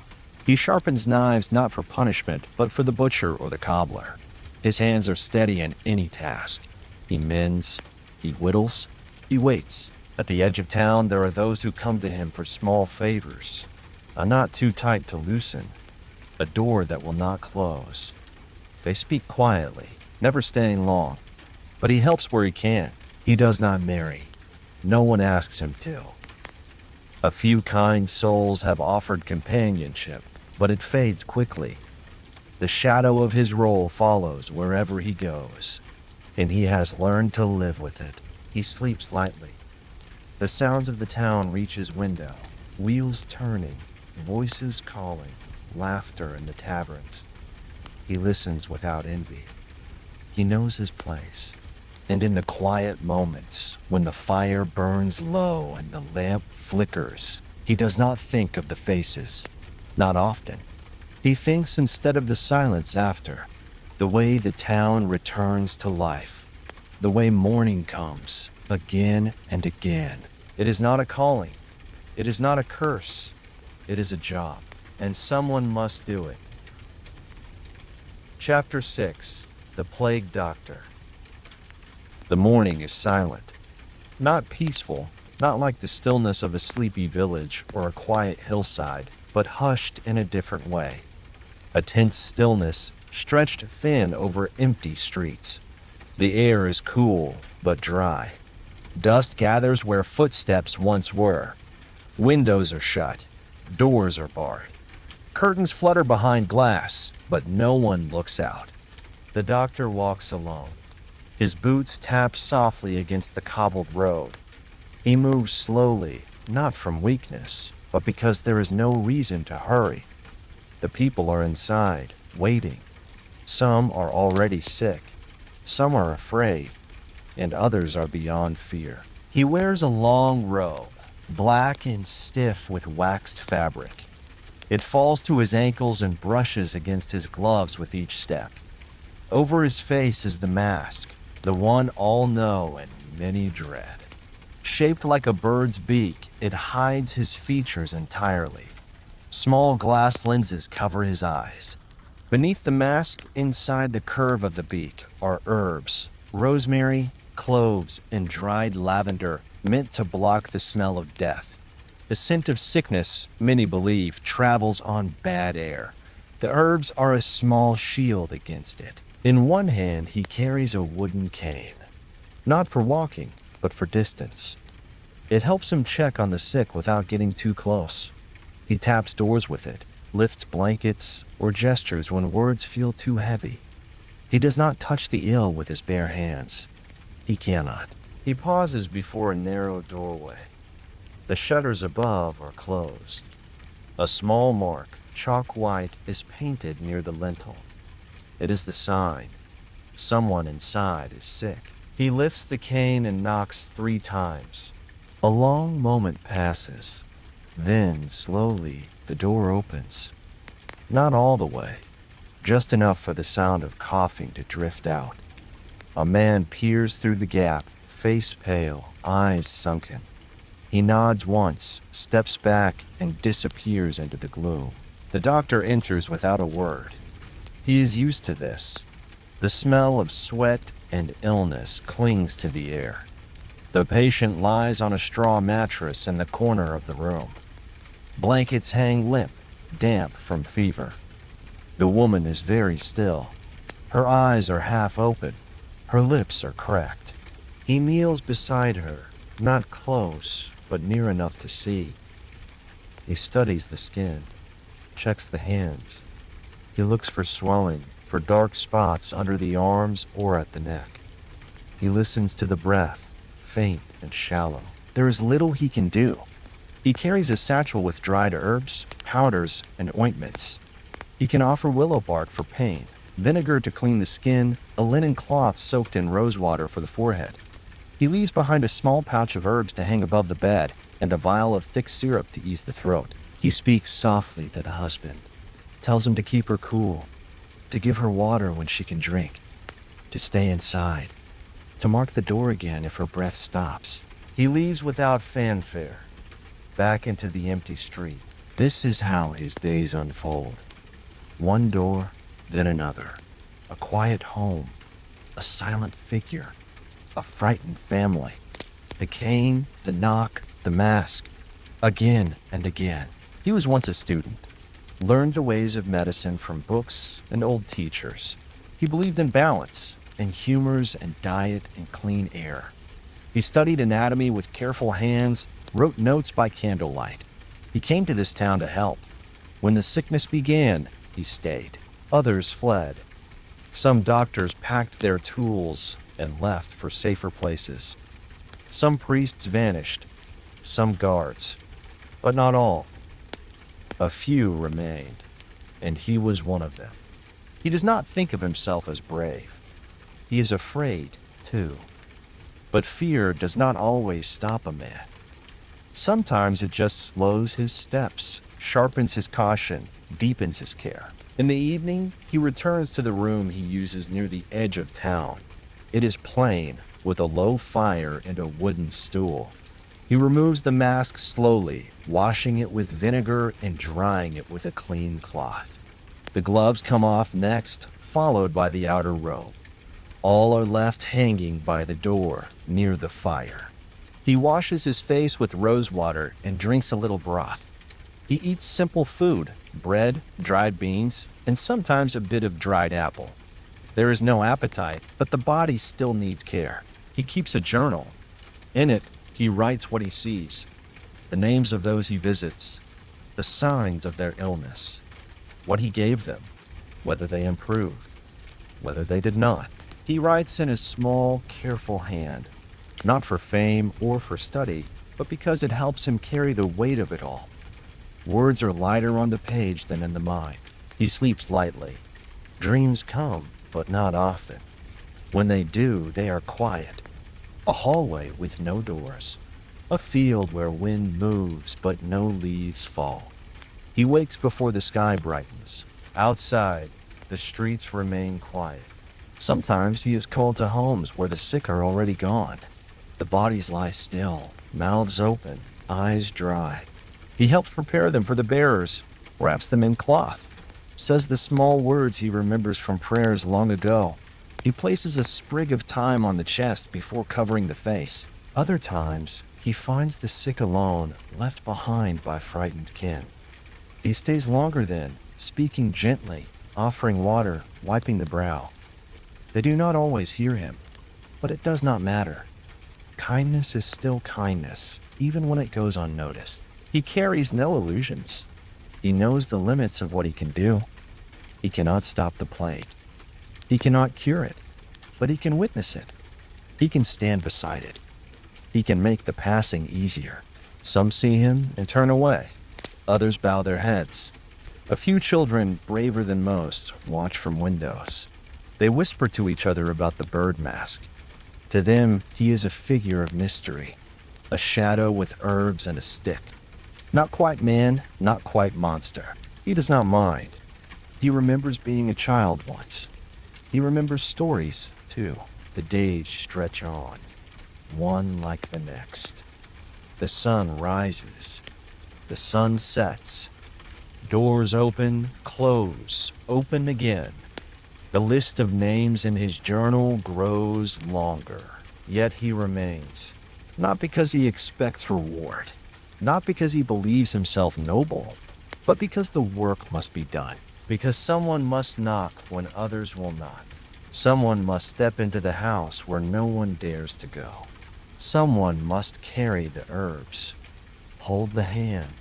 S1: He sharpens knives not for punishment, but for the butcher or the cobbler. His hands are steady in any task. He mends, he whittles, he waits. At the edge of town, there are those who come to him for small favors. A knot too tight to loosen. A door that will not close. They speak quietly, never staying long. But he helps where he can. He does not marry. No one asks him to. A few kind souls have offered companionship, but it fades quickly. The shadow of his role follows wherever he goes, and he has learned to live with it. He sleeps lightly. The sounds of the town reach his window, wheels turning, voices calling, laughter in the taverns. He listens without envy. He knows his place. And in the quiet moments, when the fire burns low and the lamp flickers, he does not think of the faces. Not often. He thinks instead of the silence after, the way the town returns to life, the way morning comes, again and again. It is not a calling. It is not a curse. It is a job, and someone must do it. Chapter 6. The Plague Doctor. The morning is silent. Not peaceful, not like the stillness of a sleepy village or a quiet hillside, but hushed in a different way. A tense stillness stretched thin over empty streets. The air is cool, but dry. Dust gathers where footsteps once were. Windows are shut. Doors are barred. Curtains flutter behind glass, but no one looks out. The doctor walks alone. His boots tap softly against the cobbled road. He moves slowly, not from weakness, but because there is no reason to hurry. The people are inside, waiting. Some are already sick. Some are afraid, and others are beyond fear. He wears a long robe, black and stiff with waxed fabric. It falls to his ankles and brushes against his gloves with each step. Over his face is the mask, the one all know and many dread. Shaped like a bird's beak, it hides his features entirely. Small glass lenses cover his eyes. Beneath the mask, inside the curve of the beak, are herbs, rosemary, cloves, and dried lavender, meant to block the smell of death. The scent of sickness, many believe, travels on bad air. The herbs are a small shield against it. In one hand, he carries a wooden cane. Not for walking, but for distance. It helps him check on the sick without getting too close. He taps doors with it, lifts blankets, or gestures when words feel too heavy. He does not touch the ill with his bare hands. He cannot. He pauses before a narrow doorway. The shutters above are closed. A small mark, chalk white, is painted near the lintel. It is the sign. Someone inside is sick. He lifts the cane and knocks 3 times. A long moment passes. Then, slowly, the door opens. Not all the way, just enough for the sound of coughing to drift out. A man peers through the gap, face pale, eyes sunken. He nods once, steps back, and disappears into the gloom. The doctor enters without a word. He is used to this. The smell of sweat and illness clings to the air. The patient lies on a straw mattress in the corner of the room. Blankets hang limp, damp from fever. The woman is very still. Her eyes are half open. Her lips are cracked. He kneels beside her, not close, but near enough to see. He studies the skin, checks the hands. He looks for swelling, for dark spots under the arms or at the neck. He listens to the breath, faint and shallow. There is little he can do. He carries a satchel with dried herbs, powders, and ointments. He can offer willow bark for pain, vinegar to clean the skin, a linen cloth soaked in rose water for the forehead. He leaves behind a small pouch of herbs to hang above the bed and a vial of thick syrup to ease the throat. He speaks softly to the husband, tells him to keep her cool, to give her water when she can drink, to stay inside, to mark the door again if her breath stops. He leaves without fanfare, back into the empty street. This is how his days unfold. One door, then another. A quiet home, a silent figure, a frightened family. The cane, the knock, the mask. Again and again. He was once a student, learned the ways of medicine from books and old teachers. He believed in balance, in humors and diet and clean air. He studied anatomy with careful hands, wrote notes by candlelight. He came to this town to help. When the sickness began, he stayed. Others fled. Some doctors packed their tools and left for safer places. Some priests vanished, some guards, but not all. A few remained, and he was one of them. He does not think of himself as brave. He is afraid, too. But fear does not always stop a man. Sometimes it just slows his steps, sharpens his caution, deepens his care. In the evening, he returns to the room he uses near the edge of town. It is plain, with a low fire and a wooden stool. He removes the mask slowly, washing it with vinegar and drying it with a clean cloth. The gloves come off next, followed by the outer robe. All are left hanging by the door, near the fire. He washes his face with rose water and drinks a little broth. He eats simple food, bread, dried beans, and sometimes a bit of dried apple. There is no appetite, but the body still needs care. He keeps a journal. In it, he writes what he sees, the names of those he visits, the signs of their illness, what he gave them, whether they improved, whether they did not. He writes in his small, careful hand, not for fame or for study, but because it helps him carry the weight of it all. Words are lighter on the page than in the mind. He sleeps lightly. Dreams come, but not often. When they do, they are quiet. A hallway with no doors. A field where wind moves, but no leaves fall. He wakes before the sky brightens. Outside, the streets remain quiet. Sometimes he is called to homes where the sick are already gone. The bodies lie still, mouths open, eyes dry. He helps prepare them for the bearers, wraps them in cloth, says the small words he remembers from prayers long ago. He places a sprig of thyme on the chest before covering the face. Other times, he finds the sick alone, left behind by frightened kin. He stays longer then, speaking gently, offering water, wiping the brow. They do not always hear him, but it does not matter. Kindness is still kindness, even when it goes unnoticed. He carries no illusions. He knows the limits of what he can do. He cannot stop the plague. He cannot cure it, but he can witness it. He can stand beside it. He can make the passing easier. Some see him and turn away. Others bow their heads. A few children, braver than most, watch from windows. They whisper to each other about the bird mask. To them, he is a figure of mystery, a shadow with herbs and a stick. Not quite man, not quite monster. He does not mind. He remembers being a child once. He remembers stories, too. The days stretch on, one like the next. The sun rises. The sun sets. Doors open, close, open again. The list of names in his journal grows longer, yet he remains. Not because he expects reward, not because he believes himself noble, but because the work must be done. Because someone must knock when others will not. Someone must step into the house where no one dares to go. Someone must carry the herbs, hold the hand,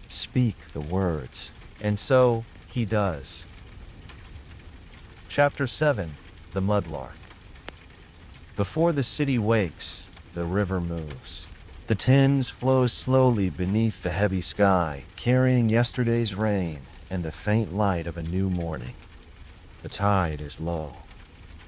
S1: speak the words, and so he does. Chapter 7, The Mudlark. Before the city wakes, the river moves. The Thames flows slowly beneath the heavy sky, carrying yesterday's rain and the faint light of a new morning. The tide is low.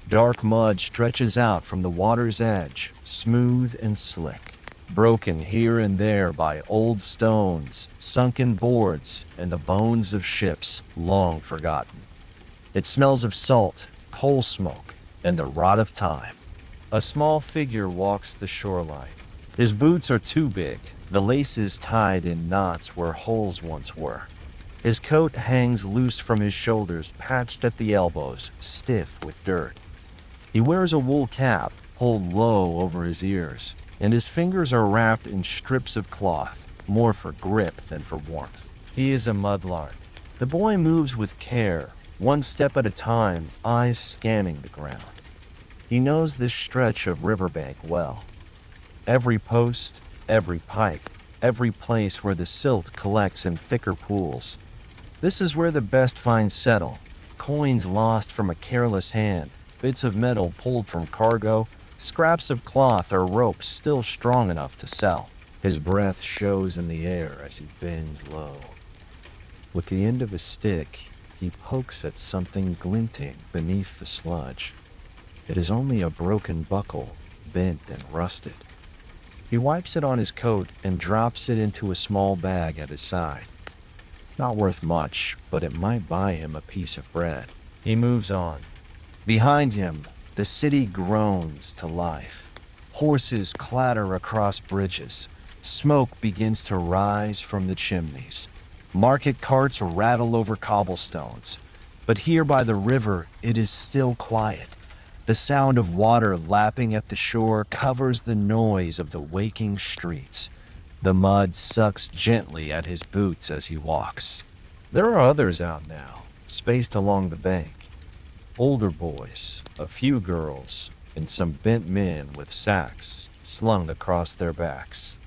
S1: Dark mud stretches out from the water's edge, smooth and slick, broken here and there by old stones, sunken boards, and the bones of ships long forgotten. It smells of salt, coal smoke, and the rot of time. A small figure walks the shoreline. His boots are too big, the laces tied in knots where holes once were. His coat hangs loose from his shoulders, patched at the elbows, stiff with dirt. He wears a wool cap, pulled low over his ears, and his fingers are wrapped in strips of cloth, more for grip than for warmth. He is a mudlark. The boy moves with care, one step at a time, eyes scanning the ground. He knows this stretch of riverbank well. Every post, every pike, every place where the silt collects in thicker pools. This is where the best finds settle. Coins lost from a careless hand, bits of metal pulled from cargo, scraps of cloth or rope still strong enough to sell. His breath shows in the air as he bends low. With the end of a stick, he pokes at something glinting beneath the sludge. It is only a broken buckle, bent and rusted. He wipes it on his coat and drops it into a small bag at his side. Not worth much, but it might buy him a piece of bread. He moves on. Behind him, the city groans to life. Horses clatter across bridges. Smoke begins to rise from the chimneys. Market carts rattle over cobblestones. But here by the river, it is still quiet. The sound of water lapping at the shore covers the noise of the waking streets. The mud sucks gently at his boots as he walks. There are others out now, spaced along the bank. Older boys, a few girls, and some bent men with sacks slung across their backs.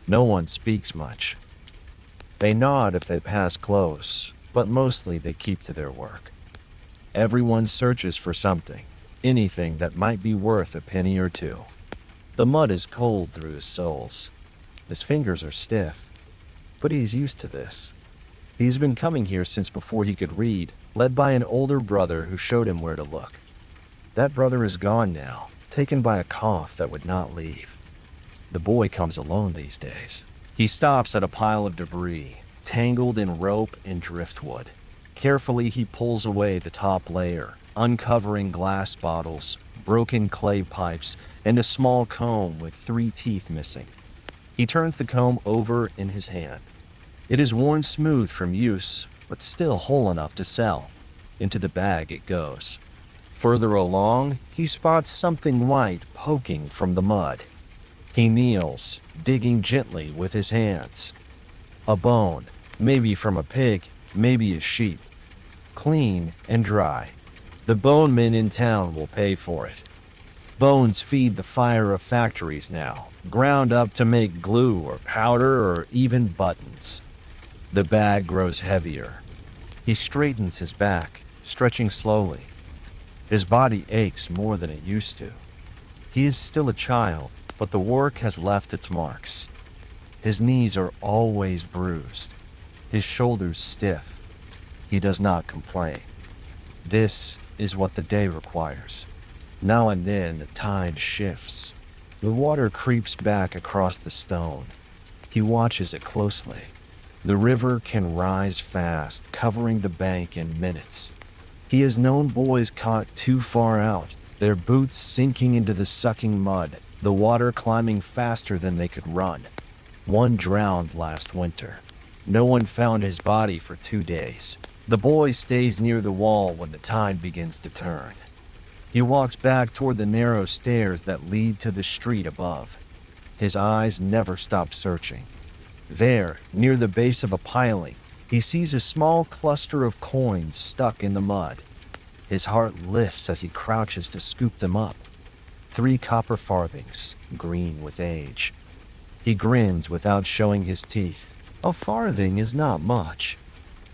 S1: No one speaks much. They nod if they pass close, but mostly they keep to their work. Everyone searches for something, anything that might be worth a penny or two. The mud is cold through his soles. His fingers are stiff, but he's used to this. He's been coming here since before he could read, led by an older brother who showed him where to look. That brother is gone now, taken by a cough that would not leave. The boy comes alone these days. He stops at a pile of debris, tangled in rope and driftwood. Carefully he pulls away the top layer, uncovering glass bottles, broken clay pipes, and a small comb with 3 teeth missing. He turns the comb over in his hand. It is worn smooth from use, but still whole enough to sell. Into the bag it goes. Further along, he spots something white poking from the mud. He kneels, digging gently with his hands. A bone, maybe from a pig, maybe a sheep. Clean and dry. The bone men in town will pay for it. Bones feed the fire of factories now, ground up to make glue or powder or even buttons. The bag grows heavier. He straightens his back, stretching slowly. His body aches more than it used to. He is still a child, but the work has left its marks. His knees are always bruised, his shoulders stiff. He does not complain. This is what the day requires. Now and then the tide shifts. The water creeps back across the stone. He watches it closely. The river can rise fast, covering the bank in minutes. He has known boys caught too far out, their boots sinking into the sucking mud, the water climbing faster than they could run. One drowned last winter. No one found his body for 2 days. The boy stays near the wall when the tide begins to turn. He walks back toward the narrow stairs that lead to the street above. His eyes never stop searching. There, near the base of a piling, he sees a small cluster of coins stuck in the mud. His heart lifts as he crouches to scoop them up. 3 copper farthings, green with age. He grins without showing his teeth. A farthing is not much,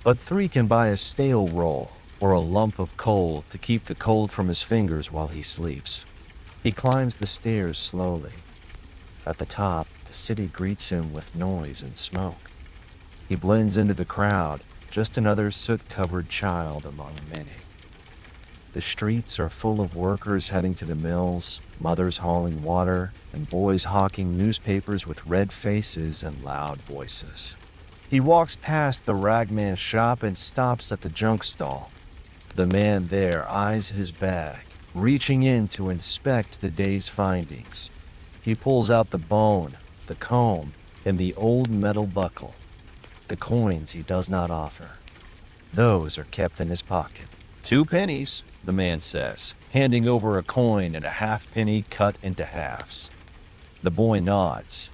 S1: but 3 can buy a stale roll or a lump of coal to keep the cold from his fingers while he sleeps. He climbs the stairs slowly. At the top, the city greets him with noise and smoke. He blends into the crowd, just another soot-covered child among many. The streets are full of workers heading to the mills, mothers hauling water, and boys hawking newspapers with red faces and loud voices. He walks past the ragman's shop and stops at the junk stall. The man there eyes his bag, reaching in to inspect the day's findings. He pulls out the bone, the comb, and the old metal buckle. The coins he does not offer. Those are kept in his pocket. 2 pennies, the man says, handing over a coin and a halfpenny cut into halves. The boy nods.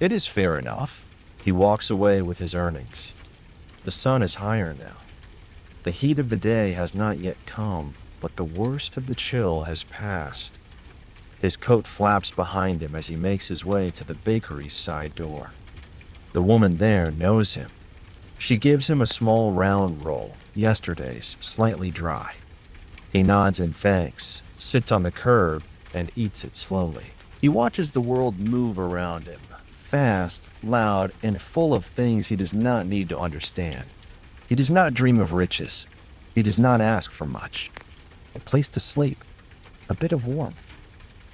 S1: It is fair enough. He walks away with his earnings. The sun is higher now. The heat of the day has not yet come, but the worst of the chill has passed. His coat flaps behind him as he makes his way to the bakery's side door. The woman there knows him. She gives him a small round roll, yesterday's, slightly dry. He nods in thanks, sits on the curb, and eats it slowly. He watches the world move around him, fast, loud, and full of things he does not need to understand. He does not dream of riches. He does not ask for much. A place to sleep, a bit of warmth,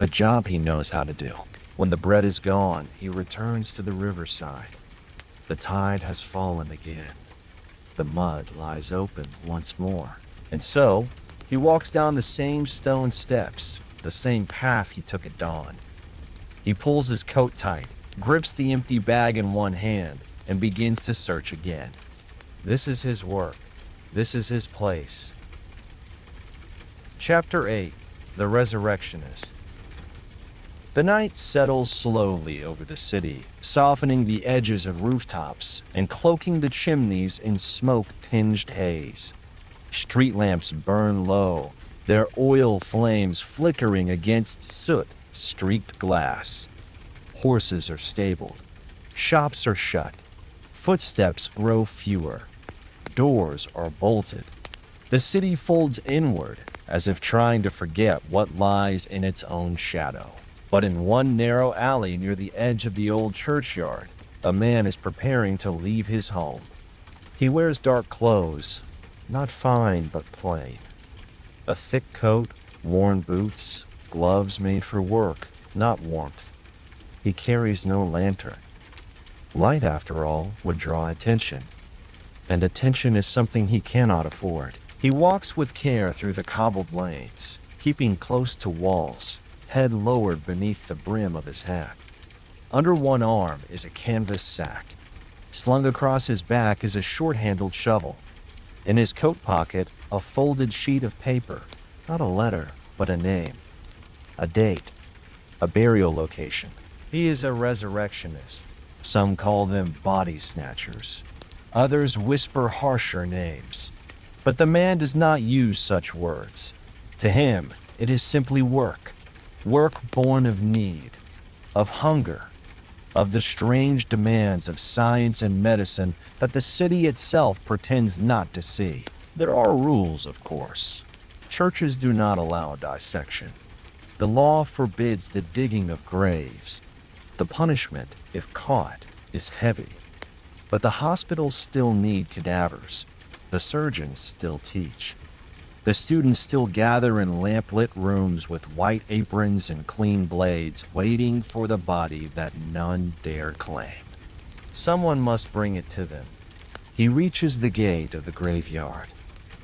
S1: a job he knows how to do. When the bread is gone, he returns to the riverside. The tide has fallen again. The mud lies open once more. And so, he walks down the same stone steps, the same path he took at dawn. He pulls his coat tight, grips the empty bag in one hand, and begins to search again. This is his work. This is his place. Chapter 8. The Resurrectionist. The night settles slowly over the city, softening the edges of rooftops and cloaking the chimneys in smoke-tinged haze. Street lamps burn low, their oil flames flickering against soot-streaked glass. Horses are stabled. Shops are shut. Footsteps grow fewer. Doors are bolted. The city folds inward, as if trying to forget what lies in its own shadow. But in one narrow alley near the edge of the old churchyard, a man is preparing to leave his home. He wears dark clothes, not fine but plain. A thick coat, worn boots, gloves made for work, not warmth. He carries no lantern. Light, after all, would draw attention. And attention is something he cannot afford. He walks with care through the cobbled lanes, keeping close to walls, head lowered beneath the brim of his hat. Under one arm is a canvas sack. Slung across his back is a short-handled shovel. In his coat pocket, a folded sheet of paper, not a letter, but a name, a date, a burial location. He is a resurrectionist. Some call them body snatchers. Others whisper harsher names. But the man does not use such words. To him, it is simply work. Work born of need, of hunger, of the strange demands of science and medicine that the city itself pretends not to see. There are rules, of course. Churches do not allow dissection. The law forbids the digging of graves. The punishment, if caught, is heavy. But the hospitals still need cadavers. The surgeons still teach. The students still gather in lamplit rooms with white aprons and clean blades, waiting for the body that none dare claim. Someone must bring it to them. He reaches the gate of the graveyard.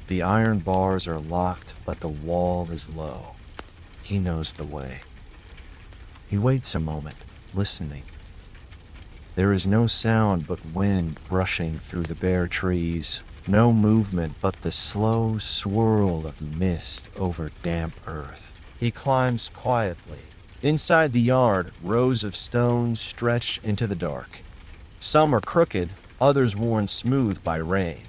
S1: The iron bars are locked, but the wall is low. He knows the way. He waits a moment, listening. There is no sound but wind brushing through the bare trees, no movement but the slow swirl of mist over damp earth. He climbs quietly. Inside the yard, rows of stones stretch into the dark. Some are crooked, others worn smooth by rain.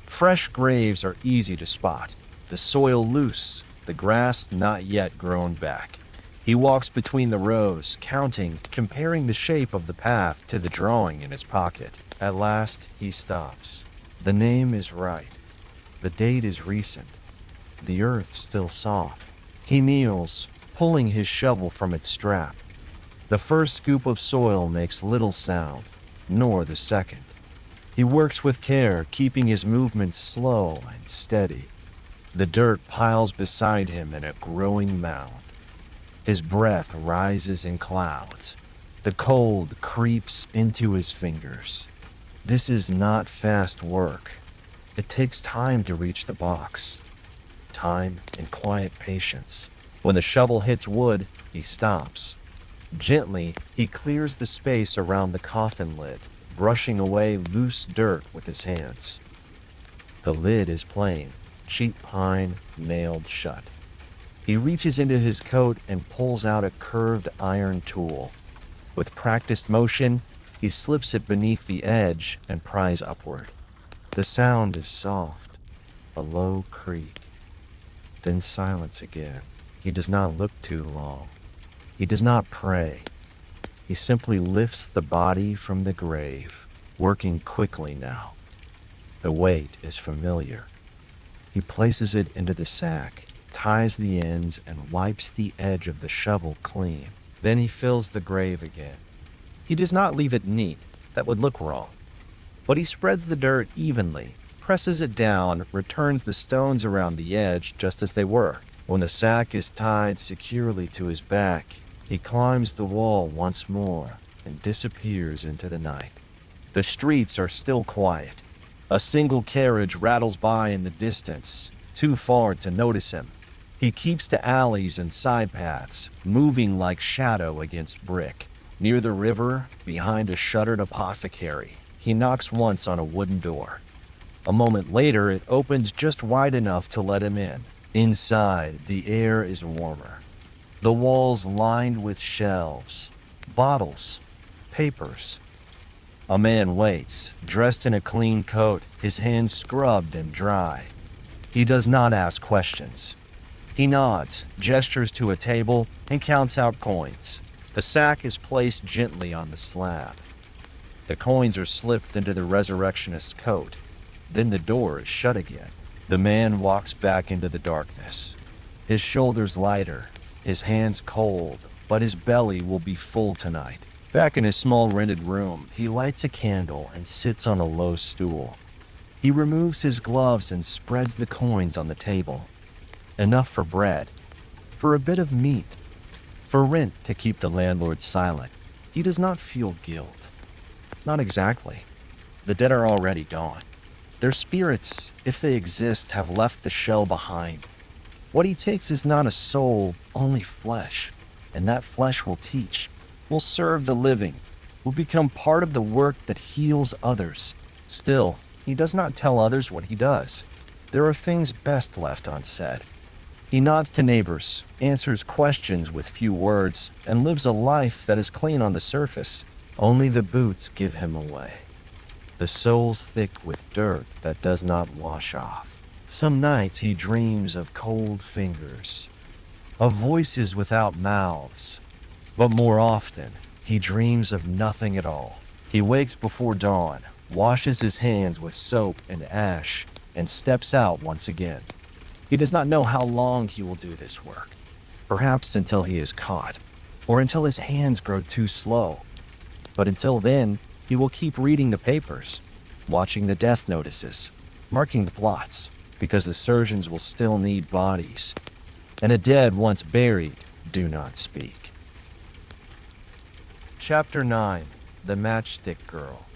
S1: Fresh graves are easy to spot, the soil loose, the grass not yet grown back. He walks between the rows, counting, comparing the shape of the path to the drawing in his pocket. At last, he stops. The name is right. The date is recent. The earth still soft. He kneels, pulling his shovel from its strap. The first scoop of soil makes little sound, nor the second. He works with care, keeping his movements slow and steady. The dirt piles beside him in a growing mound. His breath rises in clouds. The cold creeps into his fingers. This is not fast work. It takes time to reach the box. Time and quiet patience. When the shovel hits wood, he stops. Gently, he clears the space around the coffin lid, brushing away loose dirt with his hands. The lid is plain, cheap pine nailed shut. He reaches into his coat and pulls out a curved iron tool. With practiced motion, he slips it beneath the edge and pries upward. The sound is soft, a low creak. Then silence again. He does not look too long. He does not pray. He simply lifts the body from the grave, working quickly now. The weight is familiar. He places it into the sack, ties the ends, and wipes the edge of the shovel clean. Then he fills the grave again. He does not leave it neat. That would look wrong. But he spreads the dirt evenly, presses it down, returns the stones around the edge just as they were. When the sack is tied securely to his back, he climbs the wall once more and disappears into the night. The streets are still quiet. A single carriage rattles by in the distance, too far to notice him. He keeps to alleys and side paths, moving like shadow against brick. Near the river, behind a shuttered apothecary, he knocks once on a wooden door. A moment later, it opens just wide enough to let him in. Inside, the air is warmer. The walls lined with shelves, bottles, papers. A man waits, dressed in a clean coat, his hands scrubbed and dry. He does not ask questions. He nods, gestures to a table, and counts out coins. The sack is placed gently on the slab. The coins are slipped into the resurrectionist's coat. Then the door is shut again. The man walks back into the darkness. His shoulders lighter, his hands cold, but his belly will be full tonight. Back in his small rented room, he lights a candle and sits on a low stool. He removes his gloves and spreads the coins on the table. Enough for bread, for a bit of meat, for rent to keep the landlord silent. He does not feel guilt. Not exactly. The dead are already gone. Their spirits, if they exist, have left the shell behind. What he takes is not a soul, only flesh. And that flesh will teach, will serve the living, will become part of the work that heals others. Still, he does not tell others what he does. There are things best left unsaid. He nods to neighbors, answers questions with few words, and lives a life that is clean on the surface. Only the boots give him away. The soul's thick with dirt that does not wash off. Some nights he dreams of cold fingers, of voices without mouths. But more often, he dreams of nothing at all. He wakes before dawn, washes his hands with soap and ash, and steps out once again. He does not know how long he will do this work. perhaps until he is caught, or until his hands grow too slow. But until then, he will keep reading the papers, watching the death notices, marking the plots, because the surgeons will still need bodies, and a dead once buried do not speak. Chapter 9. The Matchstick Girl.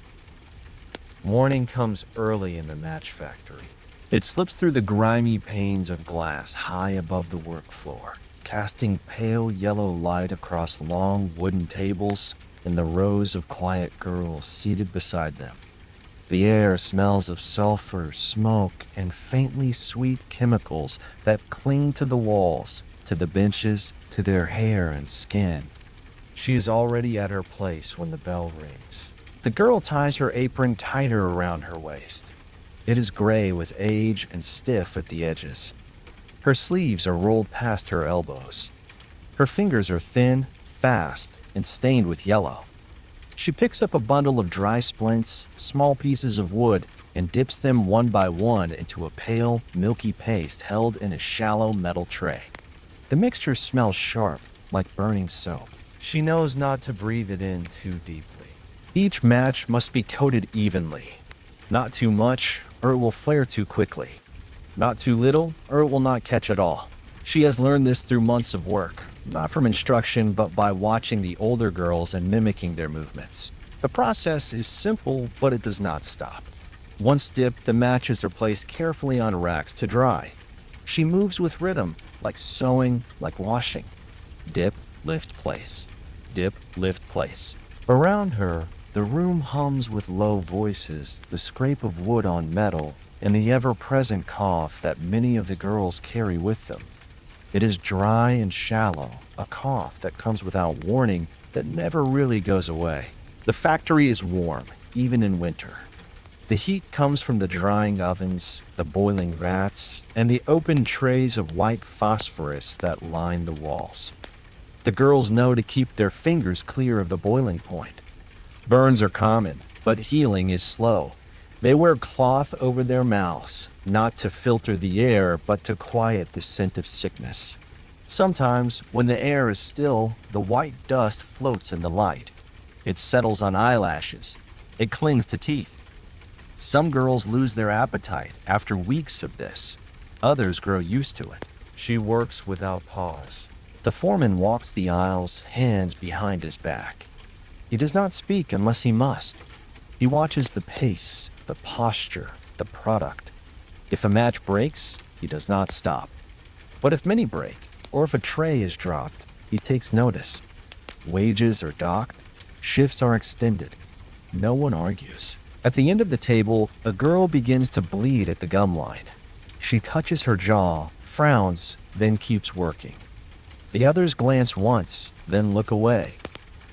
S1: Morning comes early in the match factory. It slips through the grimy panes of glass high above the work floor, casting pale yellow light across long wooden tables and the rows of quiet girls seated beside them. The air smells of sulfur, smoke, and faintly sweet chemicals that cling to the walls, to the benches, to their hair and skin. She is already at her place when the bell rings. The girl ties her apron tighter around her waist. It is gray with age and stiff at the edges. Her sleeves are rolled past her elbows. Her fingers are thin, fast, and stained with yellow. She picks up a bundle of dry splints, small pieces of wood, and dips them one by one into a pale, milky paste held in a shallow metal tray. The mixture smells sharp, like burning soap. She knows not to breathe it in too deeply. Each match must be coated evenly. Not too much, or it will flare too quickly. Not too little, or it will not catch at all. She has learned this through months of work, not from instruction, but by watching the older girls and mimicking their movements. The process is simple, but it does not stop. Once dipped, the matches are placed carefully on racks to dry. She moves with rhythm, like sewing, like washing. Dip, lift, place. Dip, lift, place. Around her, the room hums with low voices, the scrape of wood on metal, and the ever-present cough that many of the girls carry with them. It is dry and shallow, a cough that comes without warning that never really goes away. The factory is warm, even in winter. The heat comes from the drying ovens, the boiling vats, and the open trays of white phosphorus that line the walls. The girls know to keep their fingers clear of the boiling point. Burns are common, but healing is slow. They wear cloth over their mouths, not to filter the air, but to quiet the scent of sickness. Sometimes, when the air is still, the white dust floats in the light. It settles on eyelashes. It clings to teeth. Some girls lose their appetite after weeks of this. Others grow used to it. She works without pause. The foreman walks the aisles, hands behind his back. He does not speak unless he must. He watches the pace, the posture, the product. If a match breaks, he does not stop. But if many break, or if a tray is dropped, he takes notice. Wages are docked, shifts are extended. No one argues. At the end of the table, a girl begins to bleed at the gum line. She touches her jaw, frowns, then keeps working. The others glance once, then look away.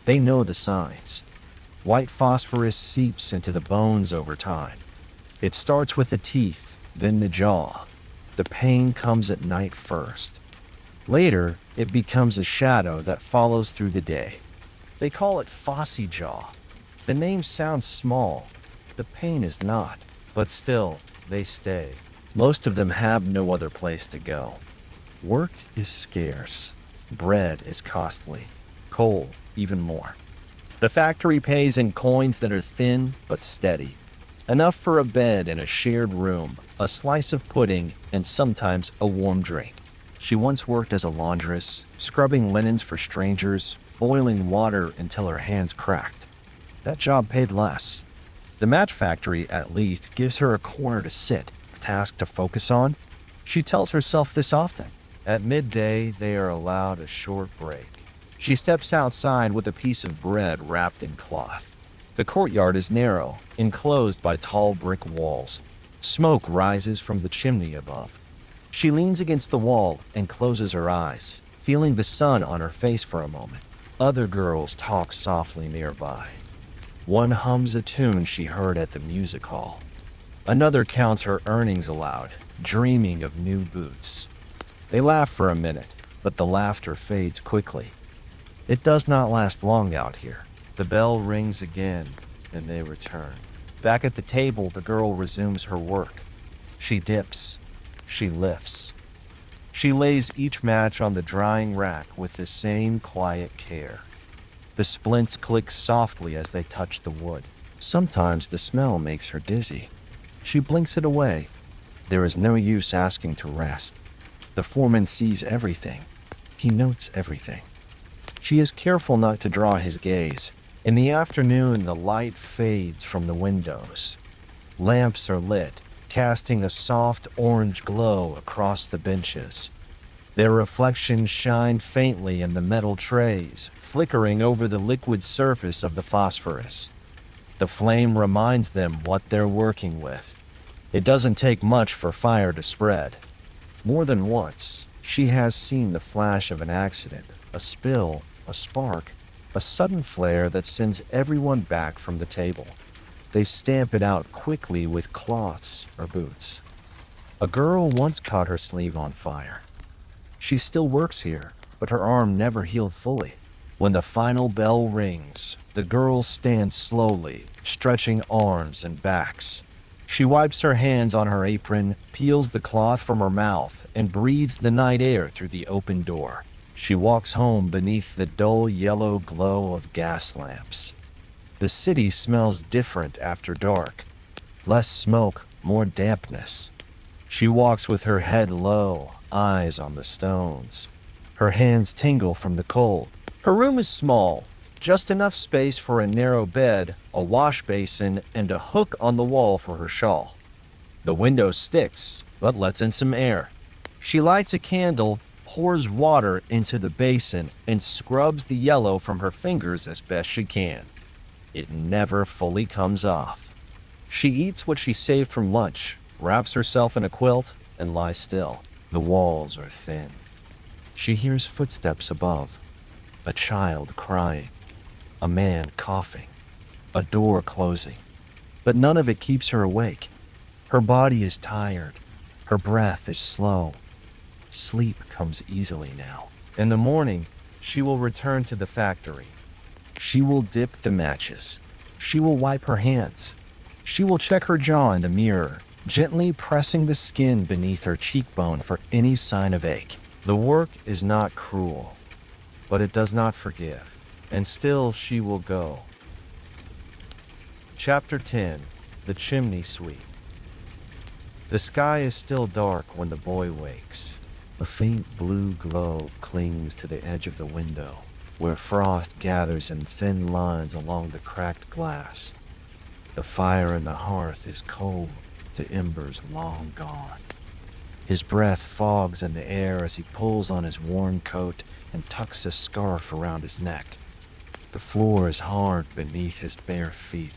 S1: They know the signs. White phosphorus seeps into the bones over time. It starts with the teeth, then the jaw. The pain comes at night first. Later, it becomes a shadow that follows through the day. They call it phossy jaw. The name sounds small. The pain is not, but still, they stay. Most of them have no other place to go. Work is scarce. Bread is costly. Coal, even more. The factory pays in coins that are thin but steady. Enough for a bed and a shared room, a slice of pudding, and sometimes a warm drink. She once worked as a laundress, scrubbing linens for strangers, boiling water until her hands cracked. That job paid less. The match factory, at least, gives her a corner to sit, a task to focus on. She tells herself this often. At midday, they are allowed a short break. She steps outside with a piece of bread wrapped in cloth. The courtyard is narrow, enclosed by tall brick walls. Smoke rises from the chimney above. She leans against the wall and closes her eyes, feeling the sun on her face for a moment. Other girls talk softly nearby. One hums a tune she heard at the music hall. Another counts her earnings aloud, dreaming of new boots. They laugh for a minute, but the laughter fades quickly. It does not last long out here. The bell rings again, and they return. Back at the table, the girl resumes her work. She dips. She lifts. She lays each match on the drying rack with the same quiet care. The splints click softly as they touch the wood. Sometimes the smell makes her dizzy. She blinks it away. There is no use asking to rest. The foreman sees everything. He notes everything. She is careful not to draw his gaze. In the afternoon, the light fades from the windows. Lamps are lit, casting a soft orange glow across the benches. Their reflections shine faintly in the metal trays, flickering over the liquid surface of the phosphorus. The flame reminds them what they're working with. It doesn't take much for fire to spread. More than once, she has seen the flash of an accident, a spill, a spark, a sudden flare that sends everyone back from the table. They stamp it out quickly with cloths or boots. A girl once caught her sleeve on fire. She still works here, but her arm never healed fully. When the final bell rings, the girl stands slowly, stretching arms and backs. She wipes her hands on her apron, peels the cloth from her mouth, and breathes the night air through the open door. She walks home beneath the dull yellow glow of gas lamps. The city smells different after dark. Less smoke, more dampness. She walks with her head low, eyes on the stones. Her hands tingle from the cold. Her room is small, just enough space for a narrow bed, a wash basin, and a hook on the wall for her shawl. The window sticks, but lets in some air. She lights a candle, pours water into the basin, and scrubs the yellow from her fingers as best she can. It never fully comes off. She eats what she saved from lunch, wraps herself in a quilt, and lies still. The walls are thin. She hears footsteps above. A child crying. A man coughing. A door closing. But none of it keeps her awake. Her body is tired. Her breath is slow. Sleep comes easily now. In the morning, she will return to the factory. She will dip the matches. She will wipe her hands. She will check her jaw in the mirror, gently pressing the skin beneath her cheekbone for any sign of ache. The work is not cruel, but it does not forgive, and still she will go. Chapter 10. The Chimney Sweep. The sky is still dark when the boy wakes. A faint blue glow clings to the edge of the window, where frost gathers in thin lines along the cracked glass. The fire in the hearth is cold, the embers long gone. His breath fogs in the air as he pulls on his worn coat and tucks a scarf around his neck. The floor is hard beneath his bare feet.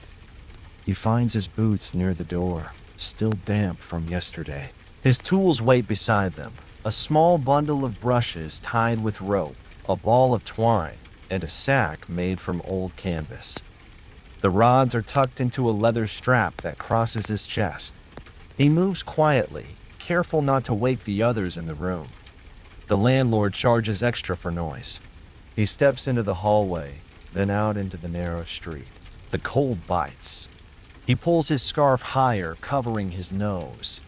S1: He finds his boots near the door, still damp from yesterday. His tools wait beside them, a small bundle of brushes tied with rope, a ball of twine, and a sack made from old canvas. The rods are tucked into a leather strap that crosses his chest. He moves quietly, careful not to wake the others in the room. The landlord charges extra for noise. He steps into the hallway, then out into the narrow street. The cold bites. He pulls his scarf higher, covering his nose.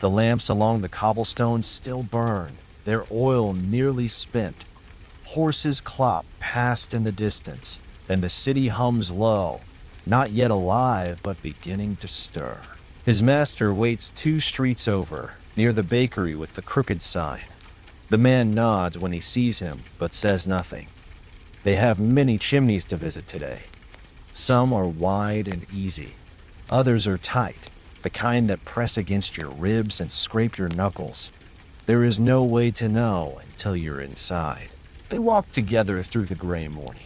S1: The lamps along the cobblestones still burn, their oil nearly spent. Horses clop past in the distance, and the city hums low, not yet alive but beginning to stir. His master waits 2 streets over, near the bakery with the crooked sign. The man nods when he sees him, but says nothing. They have many chimneys to visit today. Some are wide and easy. Others are tight, the kind that press against your ribs and scrape your knuckles. There is no way to know until you're inside. They walk together through the gray morning.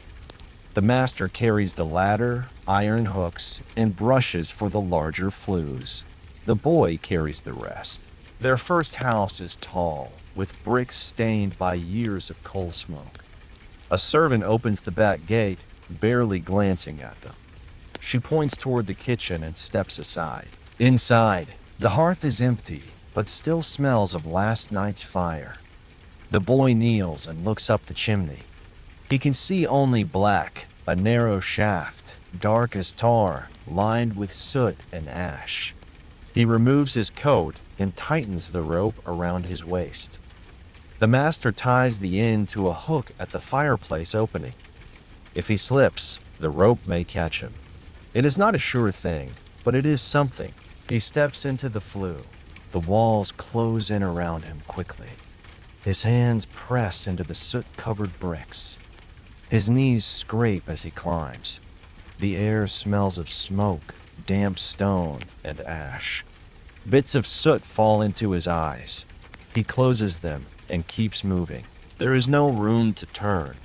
S1: The master carries the ladder, iron hooks, and brushes for the larger flues. The boy carries the rest. Their first house is tall, with bricks stained by years of coal smoke. A servant opens the back gate, barely glancing at them. She points toward the kitchen and steps aside. Inside, the hearth is empty, but still smells of last night's fire. The boy kneels and looks up the chimney. He can see only black, a narrow shaft, dark as tar, lined with soot and ash. He removes his coat and tightens the rope around his waist. The master ties the end to a hook at the fireplace opening. If he slips, the rope may catch him. It is not a sure thing, but it is something. He steps into the flue. The walls close in around him quickly. His hands press into the soot-covered bricks. His knees scrape as he climbs. The air smells of smoke, damp stone, and ash. Bits of soot fall into his eyes. He closes them and keeps moving. There is no room to turn,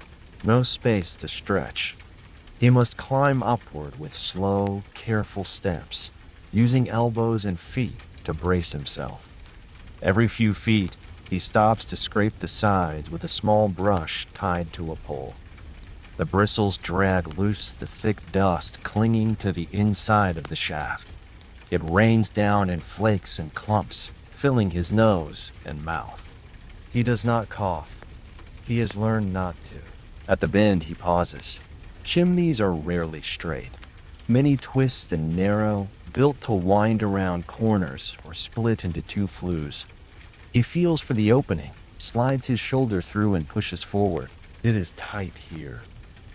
S1: no space to stretch. He must climb upward with slow, careful steps, using elbows and feet to brace himself. Every few feet, he stops to scrape the sides with a small brush tied to a pole. The bristles drag loose the thick dust clinging to the inside of the shaft. It rains down in flakes and clumps, filling his nose and mouth. He does not cough. He has learned not to. At the bend, he pauses. Chimneys are rarely straight. Many twist and narrow, built to wind around corners or split into two flues. He feels for the opening, slides his shoulder through and pushes forward. It is tight here.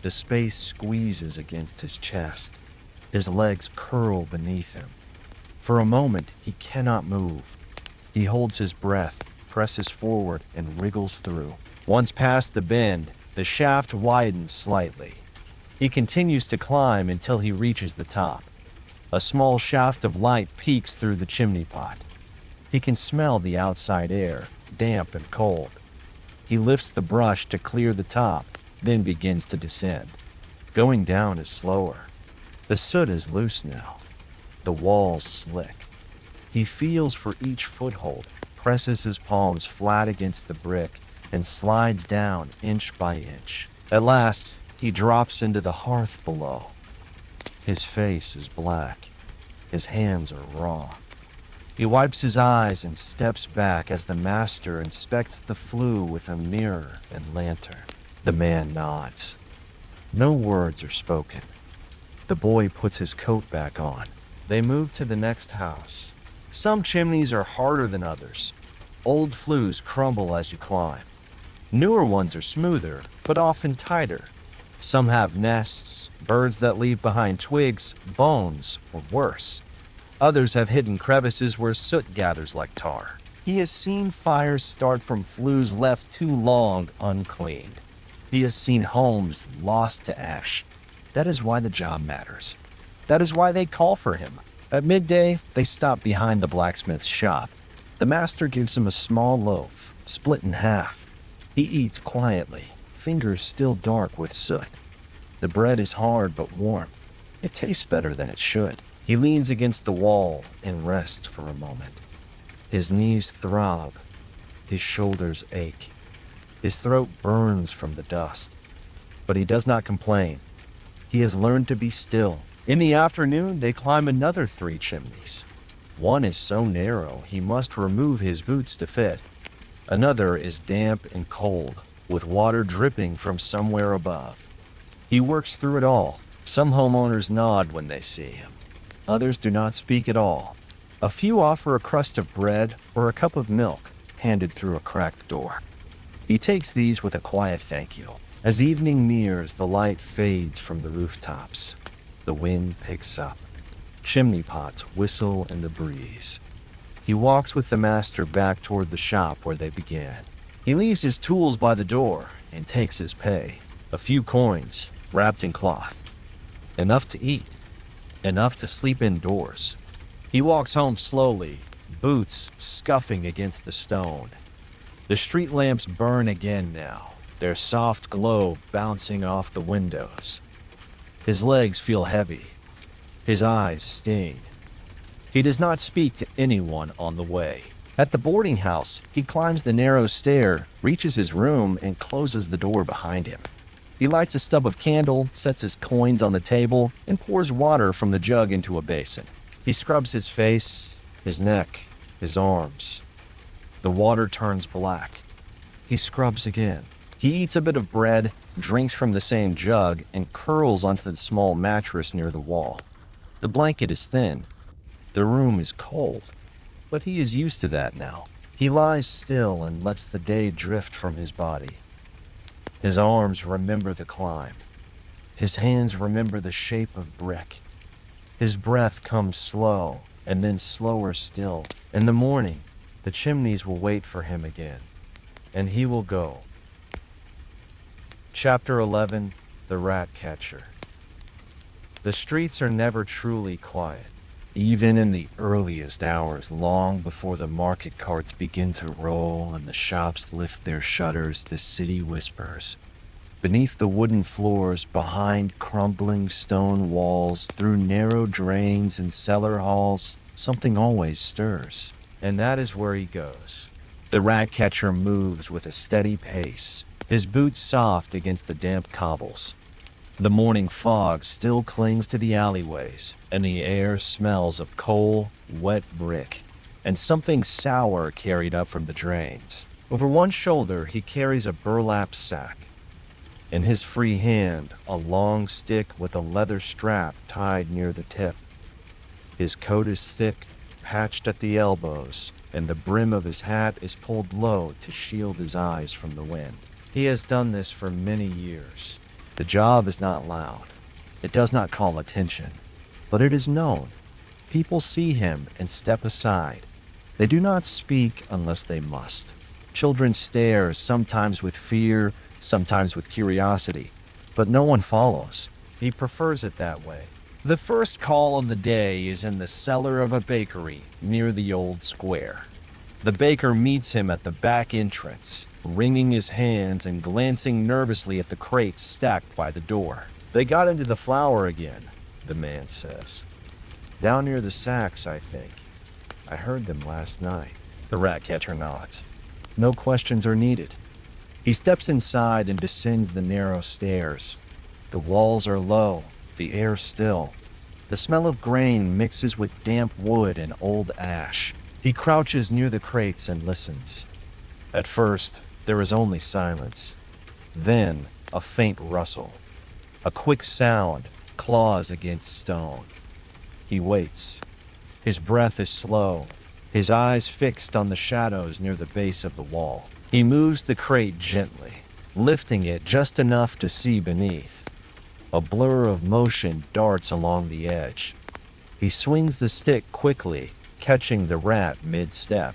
S1: The space squeezes against his chest. His legs curl beneath him. For a moment, he cannot move. He holds his breath, presses forward, and wriggles through. Once past the bend, the shaft widens slightly. He continues to climb until he reaches the top. A small shaft of light peeks through the chimney pot. He can smell the outside air, damp and cold. He lifts the brush to clear the top, then begins to descend. Going down is slower. The soot is loose now. The walls slick. He feels for each foothold, presses his palms flat against the brick, and slides down inch by inch. At last, he drops into the hearth below. His face is black. His hands are raw. He wipes his eyes and steps back as the master inspects the flue with a mirror and lantern. The man nods. No words are spoken. The boy puts his coat back on. They move to the next house. Some chimneys are harder than others. Old flues crumble as you climb. Newer ones are smoother, but often tighter. Some have nests, birds that leave behind twigs, bones, or worse. Others have hidden crevices where soot gathers like tar. He has seen fires start from flues left too long uncleaned. He has seen homes lost to ash. That is why the job matters. That is why they call for him. At midday, they stop behind the blacksmith's shop. The master gives him a small loaf, split in half. He eats quietly, fingers still dark with soot. The bread is hard but warm. It tastes better than it should. He leans against the wall and rests for a moment. His knees throb. His shoulders ache. His throat burns from the dust. But he does not complain. He has learned to be still. In the afternoon, they climb another 3 chimneys. One is so narrow, he must remove his boots to fit. Another is damp and cold, with water dripping from somewhere above. He works through it all. Some homeowners nod when they see him. Others do not speak at all. A few offer a crust of bread or a cup of milk, handed through a cracked door. He takes these with a quiet thank you. As evening nears, the light fades from the rooftops. The wind picks up. Chimney pots whistle in the breeze. He walks with the master back toward the shop where they began. He leaves his tools by the door and takes his pay. A few coins, wrapped in cloth. Enough to eat. Enough to sleep indoors. He walks home slowly, boots scuffing against the stone. The street lamps burn again now, their soft glow bouncing off the windows. His legs feel heavy. His eyes sting. He does not speak to anyone on the way. At the boarding house, he climbs the narrow stair, reaches his room, and closes the door behind him. He lights a stub of candle, sets his coins on the table, and pours water from the jug into a basin. He scrubs his face, his neck, his arms. The water turns black. He scrubs again. He eats a bit of bread, drinks from the same jug, and curls onto the small mattress near the wall. The blanket is thin. The room is cold, but he is used to that now. He lies still and lets the day drift from his body. His arms remember the climb. His hands remember the shape of brick. His breath comes slow, and then slower still. In the morning, the chimneys will wait for him again, and he will go. Chapter 11: The Rat Catcher. The streets are never truly quiet. Even in the earliest hours, long before the market carts begin to roll and the shops lift their shutters, the city whispers. Beneath the wooden floors, behind crumbling stone walls, through narrow drains and cellar halls, something always stirs. And that is where he goes. The rat catcher moves with a steady pace, his boots soft against the damp cobbles. The morning fog still clings to the alleyways, and the air smells of coal, wet brick, and something sour carried up from the drains. Over one shoulder, he carries a burlap sack. In his free hand, a long stick with a leather strap tied near the tip. His coat is thick, patched at the elbows, and the brim of his hat is pulled low to shield his eyes from the wind. He has done this for many years. The job is not loud. It does not call attention, but it is known. People see him and step aside. They do not speak unless they must. Children stare, sometimes with fear, sometimes with curiosity, but no one follows. He prefers it that way. The first call of the day is in the cellar of a bakery near the old square. The baker meets him at the back entrance, wringing his hands and glancing nervously at the crates stacked by the door. "They got into the flour again," the man says. "Down near the sacks, I think. I heard them last night." The rat catcher nods. No questions are needed. He steps inside and descends the narrow stairs. The walls are low, the air still. The smell of grain mixes with damp wood and old ash. He crouches near the crates and listens. At first, there is only silence. Then, a faint rustle. A quick sound, claws against stone. He waits. His breath is slow, his eyes fixed on the shadows near the base of the wall. He moves the crate gently, lifting it just enough to see beneath. A blur of motion darts along the edge. He swings the stick quickly, catching the rat mid-step.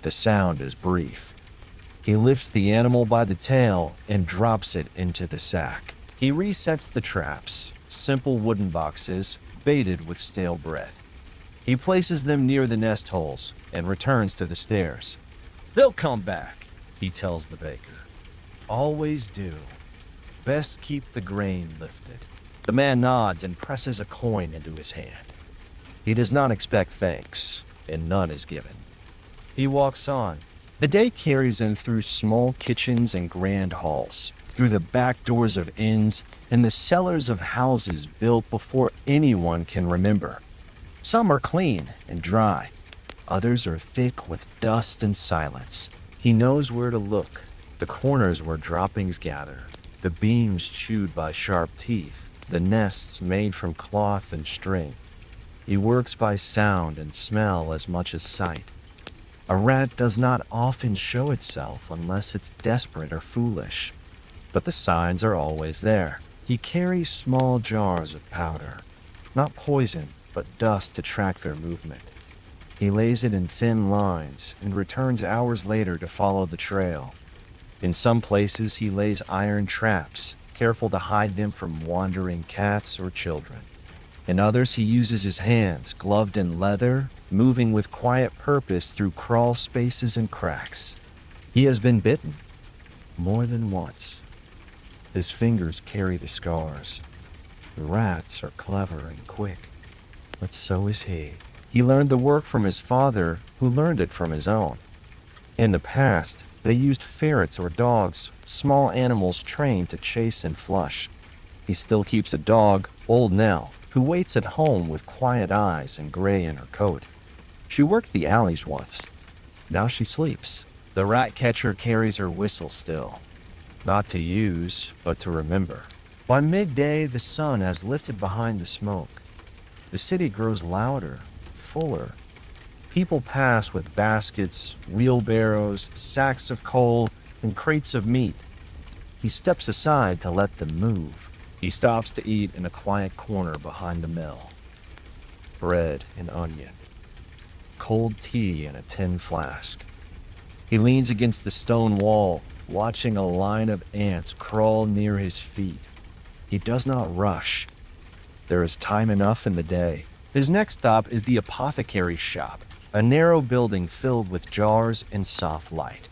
S1: The sound is brief. He lifts the animal by the tail and drops it into the sack. He resets the traps, simple wooden boxes, baited with stale bread. He places them near the nest holes and returns to the stairs. "They'll come back," he tells the baker. "Always do. Best keep the grain lifted." The man nods and presses a coin into his hand. He does not expect thanks, and none is given. He walks on. The day carries him through small kitchens and grand halls, through the back doors of inns and the cellars of houses built before anyone can remember. Some are clean and dry. Others are thick with dust and silence. He knows where to look, the corners where droppings gather, the beams chewed by sharp teeth, the nests made from cloth and string. He works by sound and smell as much as sight. A rat does not often show itself unless it's desperate or foolish, but the signs are always there. He carries small jars of powder, not poison, but dust to track their movement. He lays it in thin lines and returns hours later to follow the trail. In some places, he lays iron traps, careful to hide them from wandering cats or children. In others, he uses his hands, gloved in leather, moving with quiet purpose through crawl spaces and cracks. He has been bitten, more than once. His fingers carry the scars. The rats are clever and quick, but so is he. He learned the work from his father, who learned it from his own. In the past, they used ferrets or dogs, small animals trained to chase and flush. He still keeps a dog, old Nell, who waits at home with quiet eyes and gray in her coat. She worked the alleys once. Now she sleeps. The rat catcher carries her whistle still, not to use, but to remember. By midday, the sun has lifted behind the smoke. The city grows louder, fuller. People pass with baskets, wheelbarrows, sacks of coal, and crates of meat. He steps aside to let them move. He stops to eat in a quiet corner behind the mill. Bread and onion, cold tea in a tin flask. He leans against the stone wall, watching a line of ants crawl near his feet. He does not rush. There is time enough in the day. His next stop is the apothecary's shop, a narrow building filled with jars and soft light.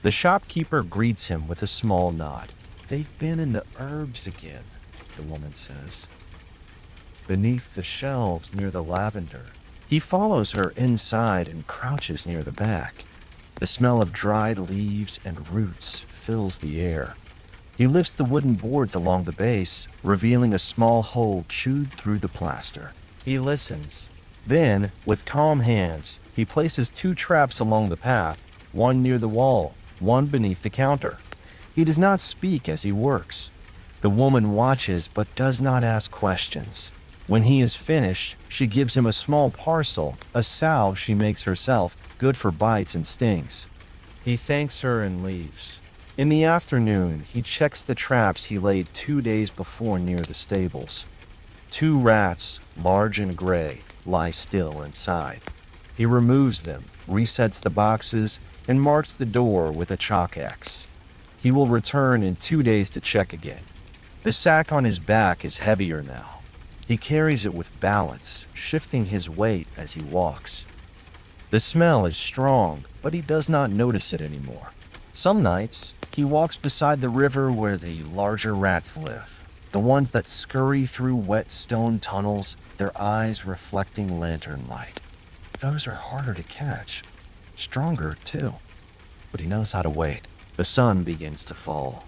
S1: The shopkeeper greets him with a small nod. "They've been in the herbs again," the woman says. Beneath the shelves near the lavender, he follows her inside and crouches near the back. The smell of dried leaves and roots fills the air. He lifts the wooden boards along the base, revealing a small hole chewed through the plaster. He listens. Then, with calm hands, he places 2 traps along the path, one near the wall, one beneath the counter. He does not speak as he works. The woman watches but does not ask questions. When he is finished, she gives him a small parcel, a salve she makes herself, good for bites and stings. He thanks her and leaves. In the afternoon, he checks the traps he laid 2 days before near the stables. 2 rats, large and gray, lie still inside. He removes them, resets the boxes, and marks the door with a chalk X. He will return in 2 days to check again. The sack on his back is heavier now. He carries it with balance, shifting his weight as he walks. The smell is strong, but he does not notice it anymore. Some nights, he walks beside the river where the larger rats live, the ones that scurry through wet stone tunnels, their eyes reflecting lantern light. Those are harder to catch, stronger too, but he knows how to wait. The sun begins to fall.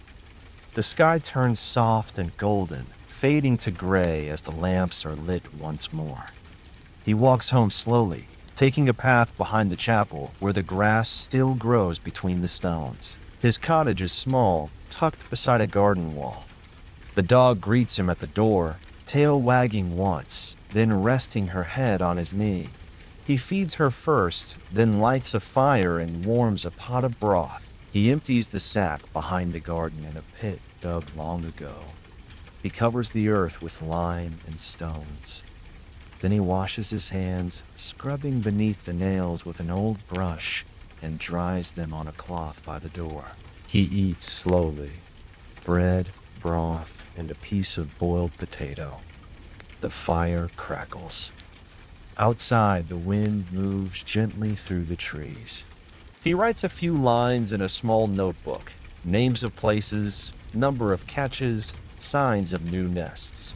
S1: The sky turns soft and golden, fading to gray as the lamps are lit once more. He walks home slowly, taking a path behind the chapel where the grass still grows between the stones. His cottage is small, tucked beside a garden wall. The dog greets him at the door, tail wagging once, then resting her head on his knee. He feeds her first, then lights a fire and warms a pot of broth. He empties the sack behind the garden in a pit dug long ago. He covers the earth with lime and stones. Then he washes his hands, scrubbing beneath the nails with an old brush, and dries them on a cloth by the door. He eats slowly. Bread, broth, and a piece of boiled potato. The fire crackles. Outside, the wind moves gently through the trees. He writes a few lines in a small notebook, names of places, number of catches, signs of new nests.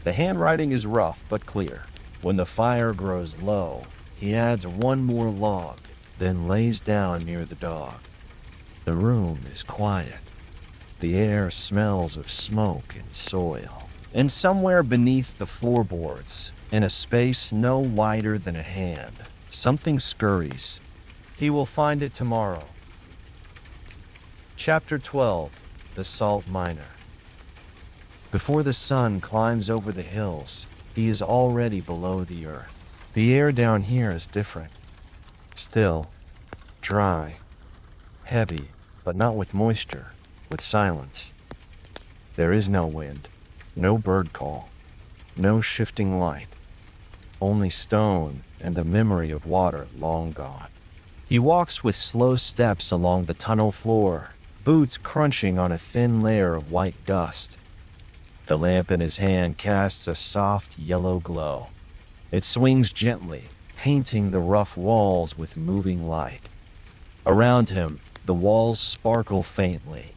S1: The handwriting is rough but clear. When the fire grows low, he adds one more log, then lays down near the dog. The room is quiet. The air smells of smoke and soil. And somewhere beneath the floorboards, in a space no wider than a hand, something scurries. He will find it tomorrow. Chapter 12. The Salt Miner. Before the sun climbs over the hills, he is already below the earth. The air down here is different. Still, dry, heavy, but not with moisture, with silence. There is no wind, no bird call, no shifting light, only stone and the memory of water long gone. He walks with slow steps along the tunnel floor, boots crunching on a thin layer of white dust. The lamp in his hand casts a soft yellow glow. It swings gently, painting the rough walls with moving light. Around him, the walls sparkle faintly.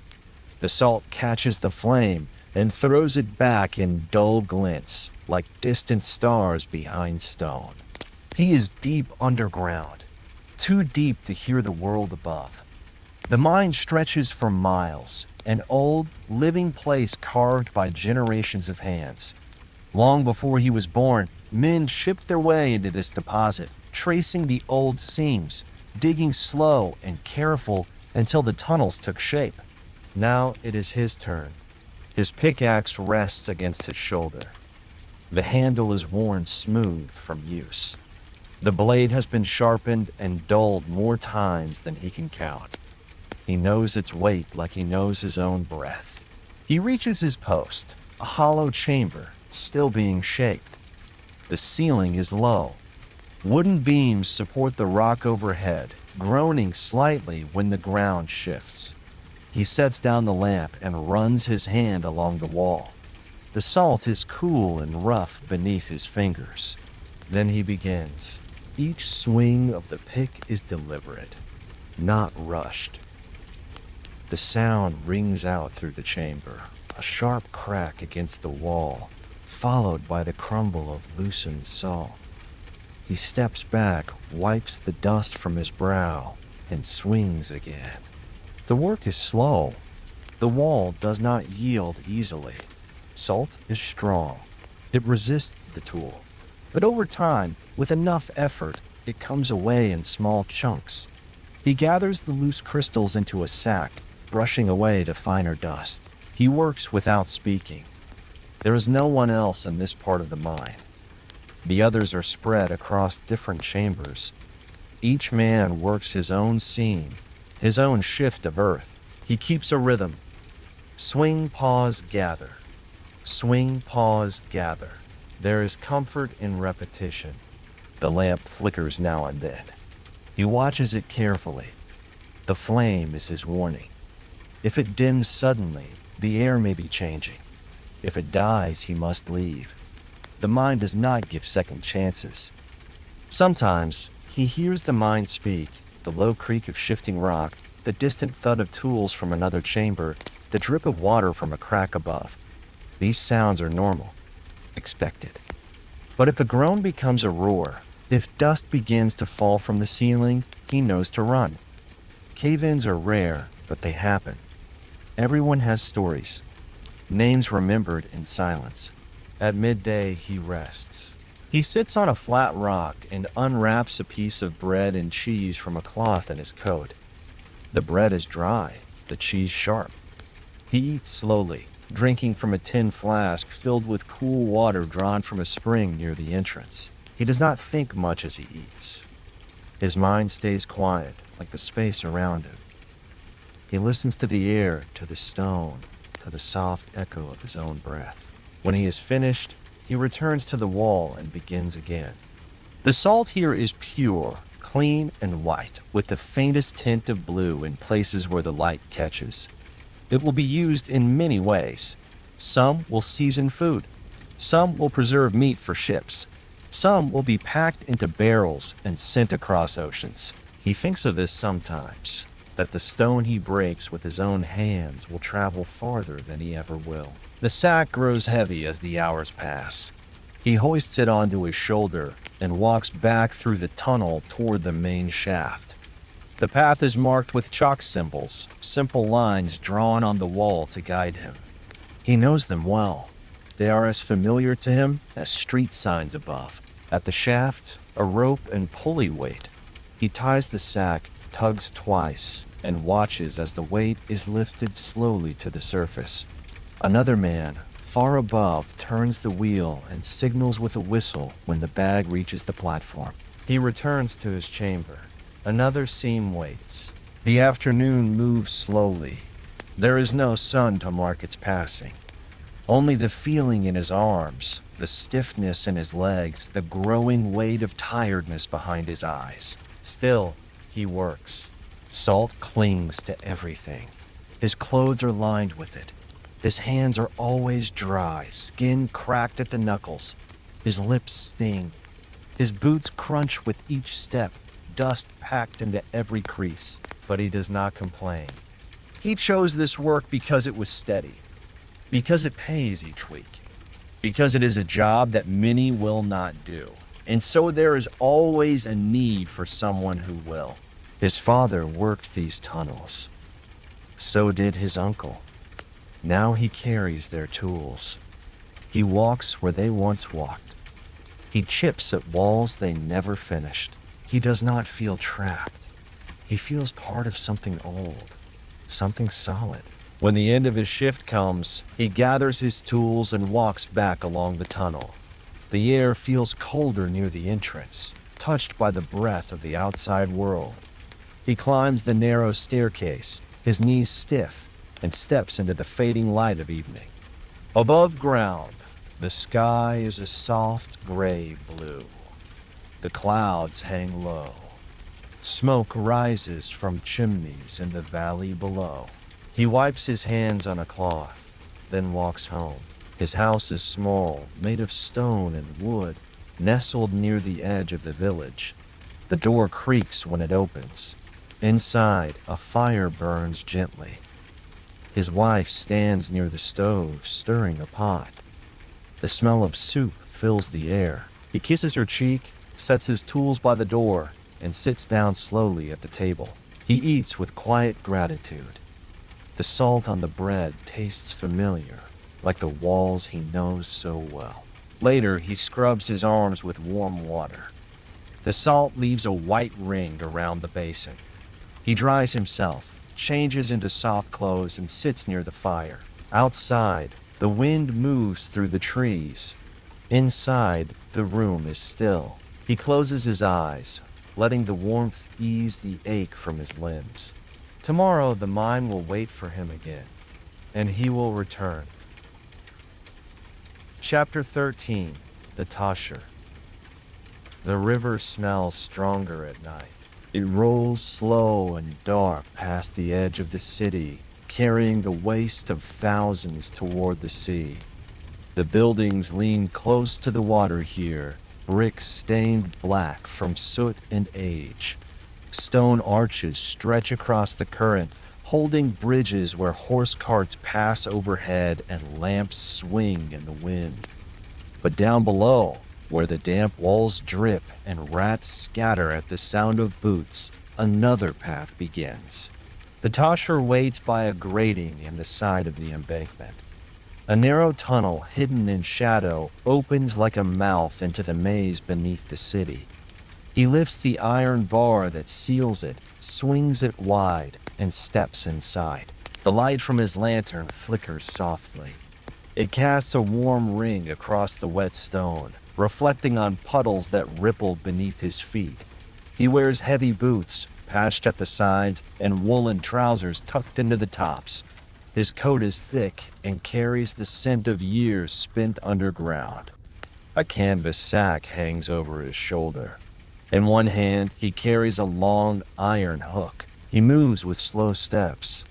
S1: The salt catches the flame and throws it back in dull glints, like distant stars behind stone. He is deep underground, too deep to hear the world above. The mine stretches for miles, an old, living place carved by generations of hands. Long before he was born, men shipped their way into this deposit, tracing the old seams, digging slow and careful until the tunnels took shape. Now it is his turn. His pickaxe rests against his shoulder. The handle is worn smooth from use. The blade has been sharpened and dulled more times than he can count. He knows its weight like he knows his own breath. He reaches his post, a hollow chamber, still being shaped. The ceiling is low. Wooden beams support the rock overhead, groaning slightly when the ground shifts. He sets down the lamp and runs his hand along the wall. The salt is cool and rough beneath his fingers. Then he begins. Each swing of the pick is deliberate, not rushed. The sound rings out through the chamber, a sharp crack against the wall, followed by the crumble of loosened salt. He steps back, wipes the dust from his brow, and swings again. The work is slow. The wall does not yield easily. Salt is strong. It resists the tool. But over time, with enough effort, it comes away in small chunks. He gathers the loose crystals into a sack, brushing away the finer dust. He works without speaking. There is no one else in this part of the mine. The others are spread across different chambers. Each man works his own seam, his own shift of earth. He keeps a rhythm. Swing, pause, gather. Swing, pause, gather. There is comfort in repetition. The lamp flickers now and then. He watches it carefully. The flame is his warning. If it dims suddenly, the air may be changing. If it dies, he must leave. The mine does not give second chances. Sometimes, he hears the mine speak, the low creak of shifting rock, the distant thud of tools from another chamber, the drip of water from a crack above. These sounds are normal, expected. But if a groan becomes a roar, if dust begins to fall from the ceiling, he knows to run. Cave-ins are rare, but they happen. Everyone has stories, names remembered in silence. At midday, he rests. He sits on a flat rock and unwraps a piece of bread and cheese from a cloth in his coat. The bread is dry, the cheese sharp. He eats slowly, drinking from a tin flask filled with cool water drawn from a spring near the entrance. He does not think much as he eats. His mind stays quiet, like the space around him. He listens to the air, to the stone, to the soft echo of his own breath. When he is finished, he returns to the wall and begins again. The salt here is pure, clean, and white, with the faintest tint of blue in places where the light catches. It will be used in many ways. Some will season food. Some will preserve meat for ships. Some will be packed into barrels and sent across oceans. He thinks of this sometimes, that the stone he breaks with his own hands will travel farther than he ever will. The sack grows heavy as the hours pass. He hoists it onto his shoulder and walks back through the tunnel toward the main shaft. The path is marked with chalk symbols, simple lines drawn on the wall to guide him. He knows them well. They are as familiar to him as street signs above. At the shaft, a rope and pulley wait. He ties the sack, tugs twice, and watches as the weight is lifted slowly to the surface. Another man, far above, turns the wheel and signals with a whistle when the bag reaches the platform. He returns to his chamber. Another seam waits. The afternoon moves slowly. There is no sun to mark its passing. Only the feeling in his arms, the stiffness in his legs, the growing weight of tiredness behind his eyes. Still, he works. Salt clings to everything. His clothes are lined with it. His hands are always dry, skin cracked at the knuckles. His lips sting. His boots crunch with each step, dust packed into every crease. But he does not complain. He chose this work because it was steady, because it pays each week, because it is a job that many will not do. And so there is always a need for someone who will. His father worked these tunnels. So did his uncle. Now he carries their tools. He walks where they once walked. He chips at walls they never finished. He does not feel trapped. He feels part of something old, something solid. When the end of his shift comes, he gathers his tools and walks back along the tunnel. The air feels colder near the entrance. touched by the breath of the outside world. He climbs the narrow staircase, his knees stiff, and steps into the fading light of evening. Above ground, the sky is a soft gray blue. The clouds hang low. Smoke rises from chimneys in the valley below. He wipes his hands on a cloth, then walks home. His house is small, made of stone and wood, nestled near the edge of the village. The door creaks when it opens. Inside, a fire burns gently. His wife stands near the stove, stirring a pot. The smell of soup fills the air. He kisses her cheek, sets his tools by the door, and sits down slowly at the table. He eats with quiet gratitude. The salt on the bread tastes familiar, like the walls he knows so well. Later, he scrubs his arms with warm water. The salt leaves a white ring around the basin. He dries himself, changes into soft clothes, and sits near the fire. Outside, the wind moves through the trees. Inside, the room is still. He closes his eyes, letting the warmth ease the ache from his limbs. Tomorrow, the mine will wait for him again, and he will return. Chapter 13. The Tasher. The river smells stronger at night. It rolls slow and dark past the edge of the city, carrying the waste of thousands toward the sea. The buildings lean close to the water here, bricks stained black from soot and age. Stone arches stretch across the current, holding bridges where horse carts pass overhead and lamps swing in the wind. But down below, where the damp walls drip and rats scatter at the sound of boots, another path begins. The Tasher waits by a grating in the side of the embankment. A narrow tunnel hidden in shadow opens like a mouth into the maze beneath the city. He lifts the iron bar that seals it, swings it wide, and steps inside. The light from his lantern flickers softly. It casts a warm ring across the wet stone, reflecting on puddles that ripple beneath his feet. He wears heavy boots, patched at the sides, and woolen trousers tucked into the tops. His coat is thick and carries the scent of years spent underground. A canvas sack hangs over his shoulder. In one hand, he carries a long iron hook. He moves with slow steps.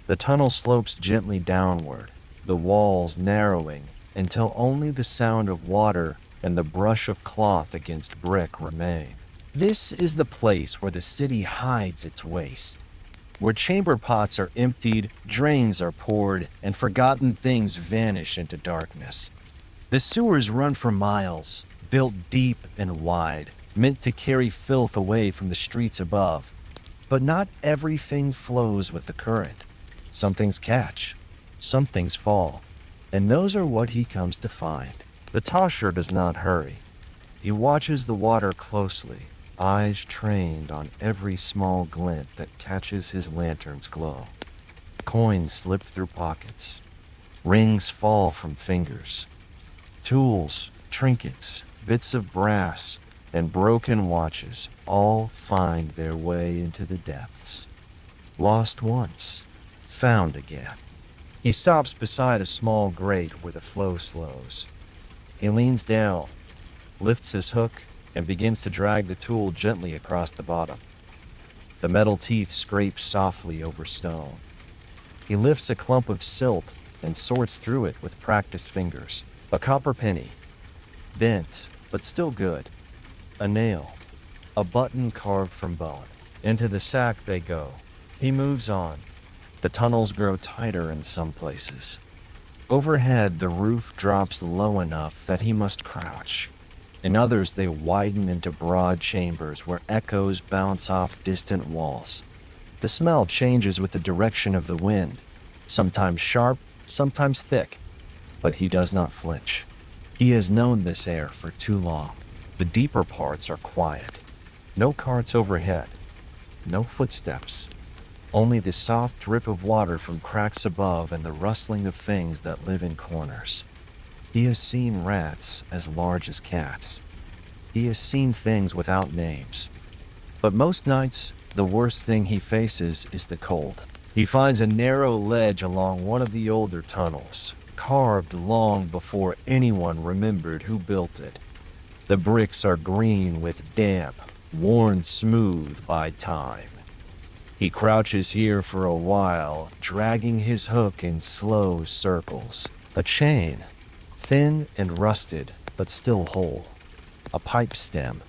S1: The tunnel slopes gently downward, the walls narrowing until only the sound of water and the brush of cloth against brick remain. This is the place where the city hides its waste, where chamber pots are emptied, drains are poured, and forgotten things vanish into darkness. The sewers run for miles, built deep and wide, meant to carry filth away from the streets above. But not everything flows with the current. Some things catch, some things fall, and those are what he comes to find. The Tasher does not hurry. He watches the water closely, eyes trained on every small glint that catches his lantern's glow. Coins slip through pockets. Rings fall from fingers. Tools, trinkets, bits of brass, and broken watches all find their way into the depths. Lost once, found again. He stops beside a small grate where the flow slows. He leans down, lifts his hook, and begins to drag the tool gently across the bottom. The metal teeth scrape softly over stone. He lifts a clump of silt and sorts through it with practiced fingers. A copper penny, bent but still good. A nail, a button carved from bone. Into the sack they go. He moves on. The tunnels grow tighter in some places. Overhead, the roof drops low enough that he must crouch. In others, they widen into broad chambers where echoes bounce off distant walls. The smell changes with the direction of the wind, sometimes sharp, sometimes thick, but he does not flinch. He has known this air for too long. The deeper parts are quiet. No carts overhead. No footsteps. Only the soft drip of water from cracks above and the rustling of things that live in corners. He has seen rats as large as cats. He has seen things without names. But most nights, the worst thing he faces is the cold. He finds a narrow ledge along one of the older tunnels, carved long before anyone remembered who built it. The bricks are green with damp, worn smooth by time. He crouches here for a while, dragging his hook in slow circles. A chain, thin and rusted, but still whole. A pipe stem,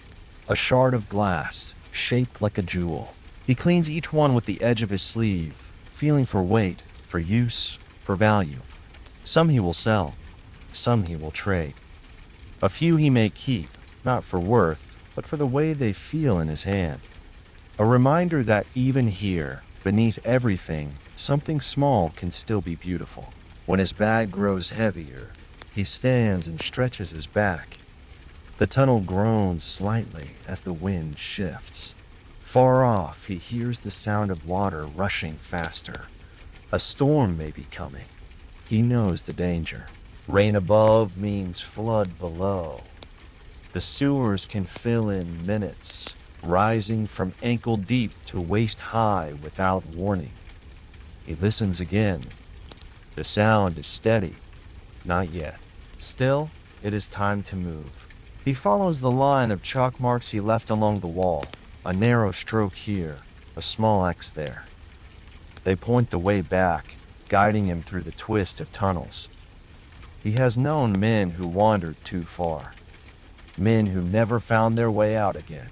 S1: a shard of glass, shaped like a jewel. He cleans each one with the edge of his sleeve, feeling for weight, for use, for value. Some he will sell, some he will trade. A few he may keep, not for worth, but for the way they feel in his hand. A reminder that even here, beneath everything, something small can still be beautiful. When his bag grows heavier, he stands and stretches his back. The tunnel groans slightly as the wind shifts. Far off, he hears the sound of water rushing faster. A storm may be coming. He knows the danger. Rain above means flood below. The sewers can fill in minutes, rising from ankle deep to waist high without warning. He listens again. The sound is steady. Not yet. Still, it is time to move. He follows the line of chalk marks he left along the wall. A narrow stroke here, a small X there. They point the way back, guiding him through the twist of tunnels. He has known men who wandered too far. Men who never found their way out again.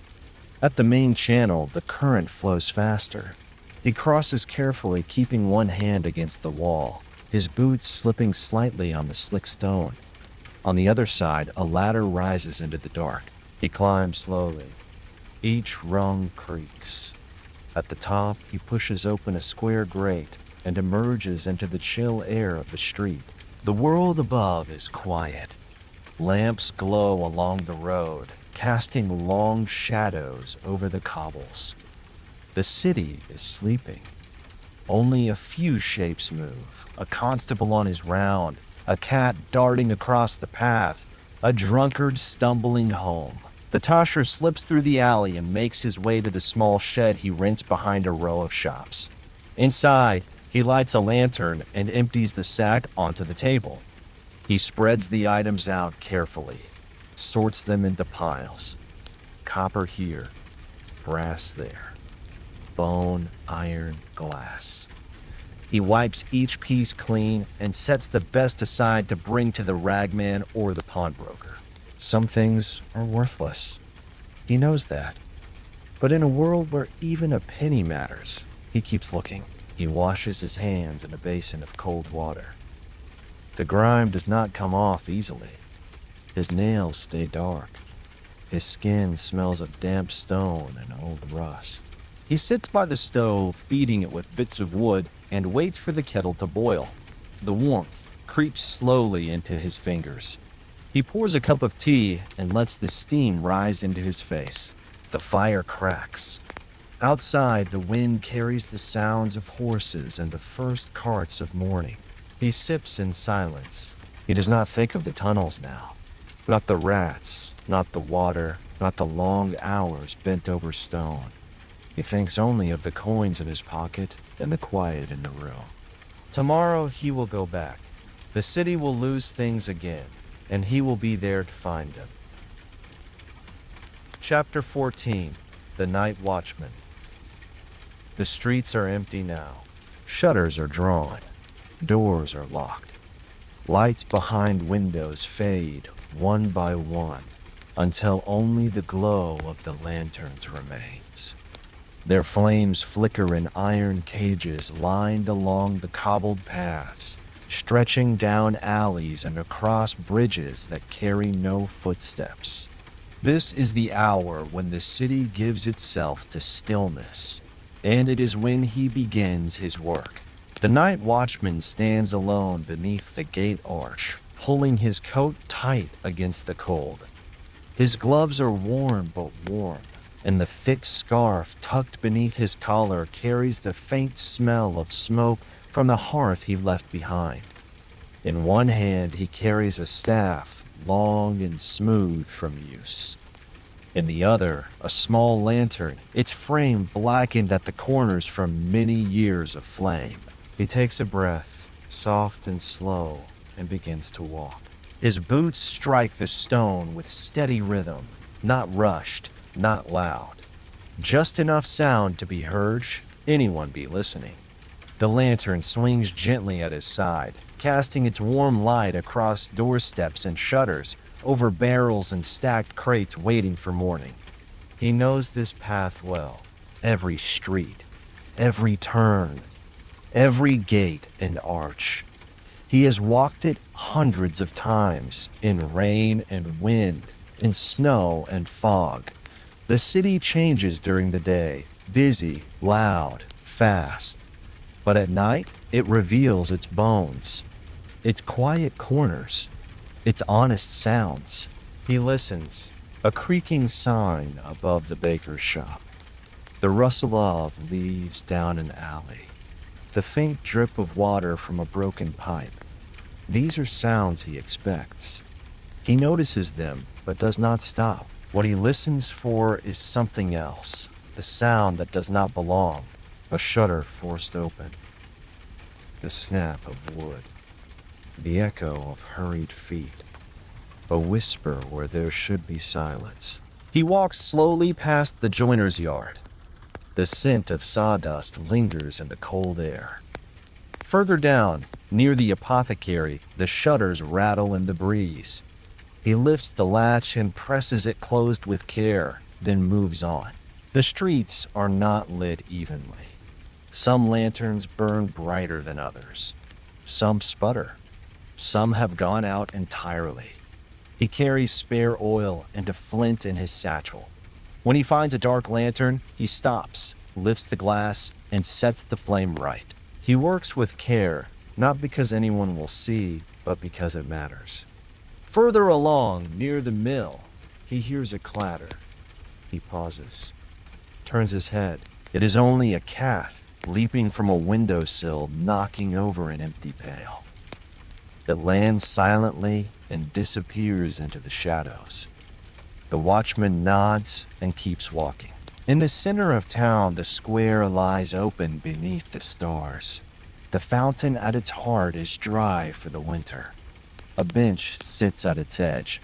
S1: At the main channel, the current flows faster. He crosses carefully, keeping one hand against the wall, his boots slipping slightly on the slick stone. On the other side, a ladder rises into the dark. He climbs slowly. Each rung creaks. At the top, he pushes open a square grate and emerges into the chill air of the street. The world above is quiet. Lamps glow along the road, casting long shadows over the cobbles. The city is sleeping. Only a few shapes move. A constable on his round, a cat darting across the path, a drunkard stumbling home. The Tasher slips through the alley and makes his way to the small shed he rents behind a row of shops. Inside, he lights a lantern and empties the sack onto the table. He spreads the items out carefully, sorts them into piles. Copper here, brass there, bone, iron, glass. He wipes each piece clean and sets the best aside to bring to the ragman or the pawnbroker. Some things are worthless. He knows that. But in a world where even a penny matters, he keeps looking. He washes his hands in a basin of cold water. The grime does not come off easily. His nails stay dark. His skin smells of damp stone and old rust. He sits by the stove, feeding it with bits of wood, and waits for the kettle to boil. The warmth creeps slowly into his fingers. He pours a cup of tea and lets the steam rise into his face. The fire cracks. Outside, the wind carries the sounds of horses and the first carts of morning. He sips in silence. He does not think of the tunnels now. Not the rats, not the water, not the long hours bent over stone. He thinks only of the coins in his pocket and the quiet in the room. Tomorrow he will go back. The city will lose things again, and he will be there to find them. Chapter 14. The Night Watchman. The streets are empty now. Shutters are drawn. Doors are locked. Lights behind windows fade one by one until only the glow of the lanterns remains. Their flames flicker in iron cages lined along the cobbled paths, stretching down alleys and across bridges that carry no footsteps. This is the hour when the city gives itself to stillness, and it is when he begins his work. The night watchman stands alone beneath the gate arch, pulling his coat tight against the cold. His gloves are worn but warm, and the thick scarf tucked beneath his collar carries the faint smell of smoke from the hearth he left behind. In one hand he carries a staff, long and smooth from use. In the other, a small lantern, its frame blackened at the corners from many years of flame. He takes a breath, soft and slow, and begins to walk. His boots strike the stone with steady rhythm, not rushed, not loud. Just enough sound to be heard, anyone be listening. The lantern swings gently at his side, casting its warm light across doorsteps and shutters, over barrels and stacked crates waiting for morning. He knows this path well. Every street, every turn, every gate and arch. He has walked it hundreds of times, in rain and wind, in snow and fog. The city changes during the day, busy, loud, fast. But at night, it reveals its bones, its quiet corners, its honest sounds. He listens, a creaking sign above the baker's shop, the rustle of leaves down an alley, the faint drip of water from a broken pipe. These are sounds he expects. He notices them, but does not stop. What he listens for is something else, the sound that does not belong, a shutter forced open, the snap of wood, the echo of hurried feet, a whisper where there should be silence. He walks slowly past the joiner's yard. The scent of sawdust lingers in the cold air. Further down, near the apothecary, the shutters rattle in the breeze. He lifts the latch and presses it closed with care, then moves on. The streets are not lit evenly. Some lanterns burn brighter than others. Some sputter. Some have gone out entirely. He carries spare oil and a flint in his satchel. When he finds a dark lantern, he stops, lifts the glass, and sets the flame right. He works with care, not because anyone will see, but because it matters. Further along, near the mill, he hears a clatter. He pauses, turns his head. It is only a cat leaping from a windowsill, knocking over an empty pail. It lands silently and disappears into the shadows. The watchman nods and keeps walking. In the center of town, the square lies open beneath the stars. The fountain at its heart is dry for the winter. A bench sits at its edge.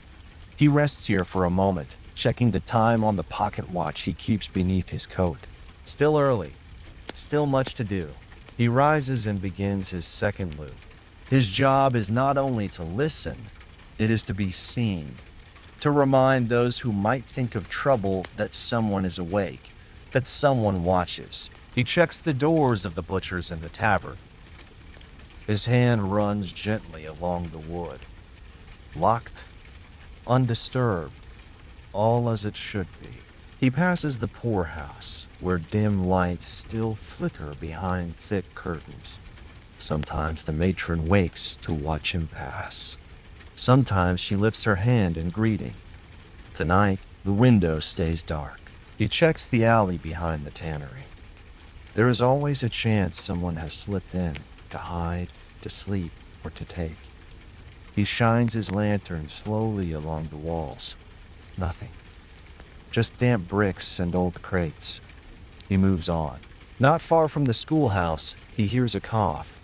S1: He rests here for a moment, checking the time on the pocket watch he keeps beneath his coat. Still early. Still much to do. He rises and begins his second loop. His job is not only to listen, it is to be seen. To remind those who might think of trouble that someone is awake, that someone watches. He checks the doors of the butchers and the tavern. His hand runs gently along the wood. Locked, undisturbed, all as it should be. He passes the poorhouse, where dim lights still flicker behind thick curtains. Sometimes the matron wakes to watch him pass. Sometimes she lifts her hand in greeting. Tonight, the window stays dark. He checks the alley behind the tannery. There is always a chance someone has slipped in, to hide, to sleep, or to take. He shines his lantern slowly along the walls. Nothing. Just damp bricks and old crates. He moves on. Not far from the schoolhouse, he hears a cough.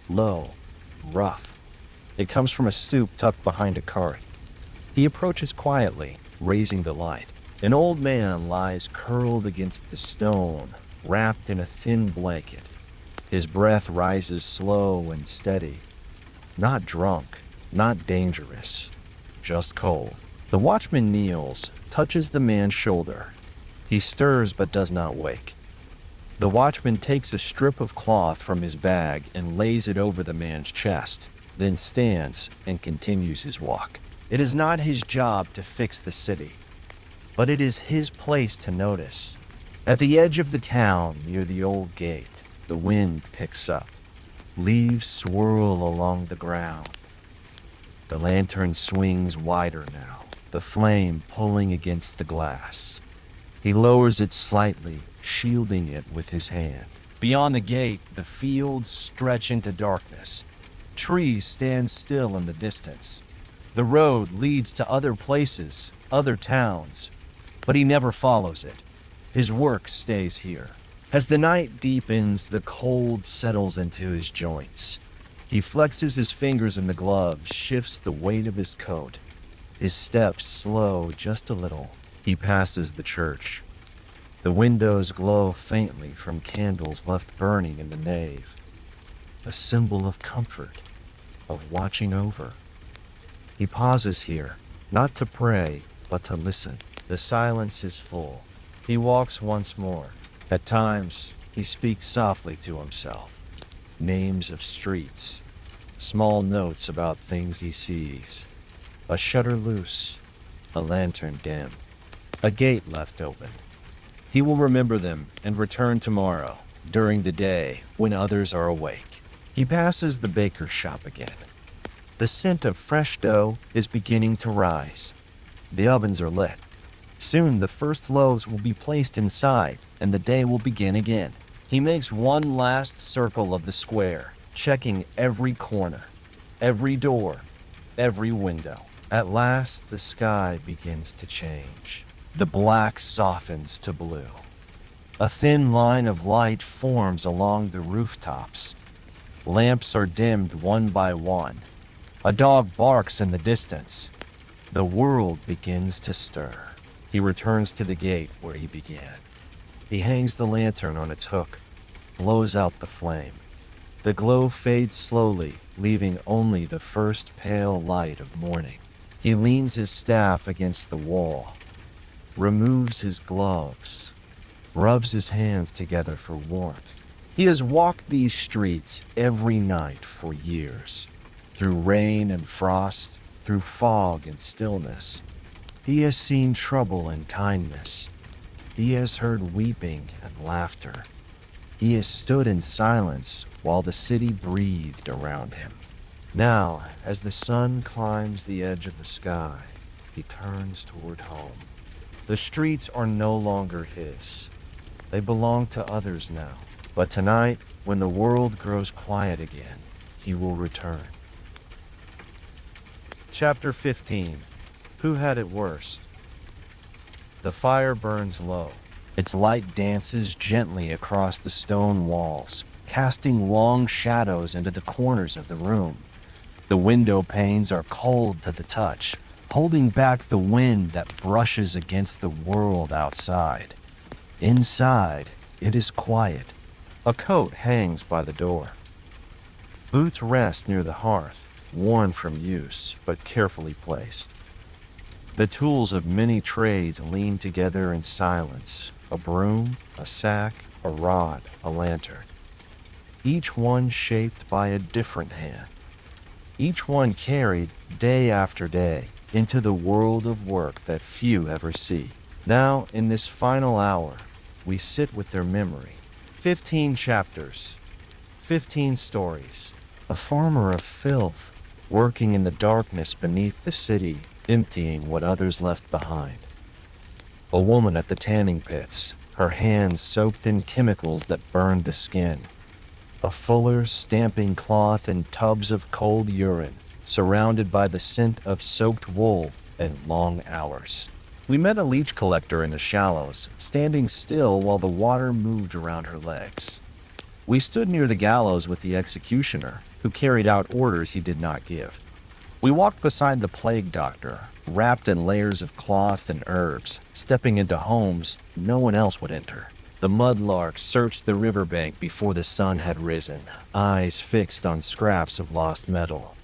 S1: Low, rough. It comes from a stoop tucked behind a cart. He approaches quietly, raising the light. An old man lies curled against the stone, wrapped in a thin blanket. His breath rises slow and steady. Not drunk, not dangerous, just cold. The watchman kneels, touches the man's shoulder. He stirs but does not wake. The watchman takes a strip of cloth from his bag and lays it over the man's chest, then stands and continues his walk. It is not his job to fix the city, but it is his place to notice. At the edge of the town, near the old gate, the wind picks up. Leaves swirl along the ground. The lantern swings wider now, the flame pulling against the glass. He lowers it slightly, shielding it with his hand. Beyond the gate, the fields stretch into darkness. Trees stand still in the distance. The road leads to other places, other towns. but he never follows it. His work stays here. As the night deepens, the cold settles into his joints. He flexes his fingers in the gloves, shifts the weight of his coat. His steps slow just a little. He passes the church. The windows glow faintly from candles left burning in the nave, a symbol of comfort, of watching over. He pauses here, not to pray, but to listen. The silence is full. He walks once more. At times, he speaks softly to himself. Names of streets, small notes about things he sees. A shutter loose, a lantern dim, a gate left open. He will remember them and return tomorrow, during the day, when others are awake. He passes the baker's shop again. The scent of fresh dough is beginning to rise. The ovens are lit. Soon the first loaves will be placed inside, and the day will begin again. He makes one last circle of the square, checking every corner, every door, every window. At last, the sky begins to change. The black softens to blue. A thin line of light forms along the rooftops. Lamps are dimmed one by one. A dog barks in the distance. The world begins to stir. He returns to the gate where he began. He hangs the lantern on its hook, blows out the flame. The glow fades slowly, leaving only the first pale light of morning. He leans his staff against the wall, removes his gloves, rubs his hands together for warmth. He has walked these streets every night for years, through rain and frost, through fog and stillness. He has seen trouble and kindness. He has heard weeping and laughter. He has stood in silence while the city breathed around him. Now, as the sun climbs the edge of the sky, he turns toward home. The streets are no longer his. They belong to others now. But tonight, when the world grows quiet again, he will return. Chapter 15. Who had it worst? The fire burns low. Its light dances gently across the stone walls, casting long shadows into the corners of the room. The window panes are cold to the touch, holding back the wind that brushes against the world outside. Inside, it is quiet. A coat hangs by the door. Boots rest near the hearth, worn from use, but carefully placed. The tools of many trades lean together in silence. A broom, a sack, a rod, a lantern. Each one shaped by a different hand. Each one carried, day after day, into the world of work that few ever see. Now, in this final hour, we sit with their memory. 15 chapters, 15 stories. A farmer of filth, working in the darkness beneath the city, emptying what others left behind. A woman at the tanning pits, her hands soaked in chemicals that burned the skin. A fuller stamping cloth in tubs of cold urine, surrounded by the scent of soaked wool and long hours. We met a leech collector in the shallows, standing still while the water moved around her legs. We stood near the gallows with the executioner, who carried out orders he did not give. We walked beside the plague doctor, wrapped in layers of cloth and herbs, stepping into homes no one else would enter. The mudlark searched the riverbank before the sun had risen, eyes fixed on scraps of lost metal.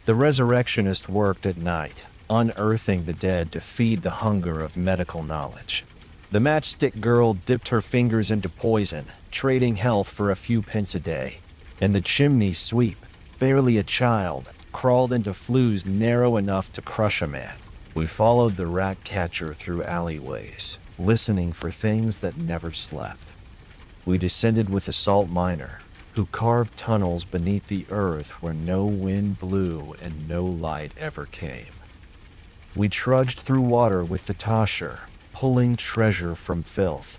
S1: The resurrectionist worked at night, unearthing the dead to feed the hunger of medical knowledge. The matchstick girl dipped her fingers into poison, trading health for a few pence a day. And the chimney sweep, barely a child, crawled into flues narrow enough to crush a man. We followed the rat catcher through alleyways, listening for things that never slept. We descended with the salt miner, who carved tunnels beneath the earth where no wind blew and no light ever came. We trudged through water with the tosher, pulling treasure from filth.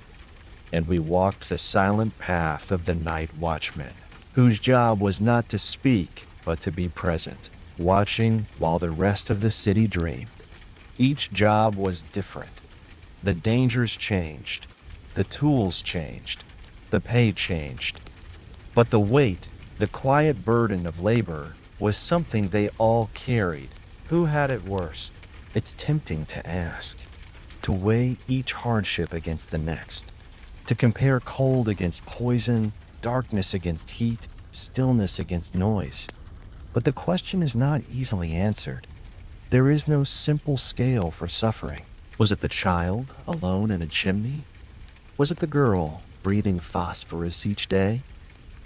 S1: And we walked the silent path of the night watchman, whose job was not to speak, but to be present, watching while the rest of the city dreamed. Each job was different. The dangers changed. The tools changed. The pay changed. But the weight, the quiet burden of labor, was something they all carried. Who had it worst? It's tempting to ask. To weigh each hardship against the next. To compare cold against poison, darkness against heat, stillness against noise. But the question is not easily answered. There is no simple scale for suffering. Was it the child alone in a chimney? Was it the girl breathing phosphorus each day?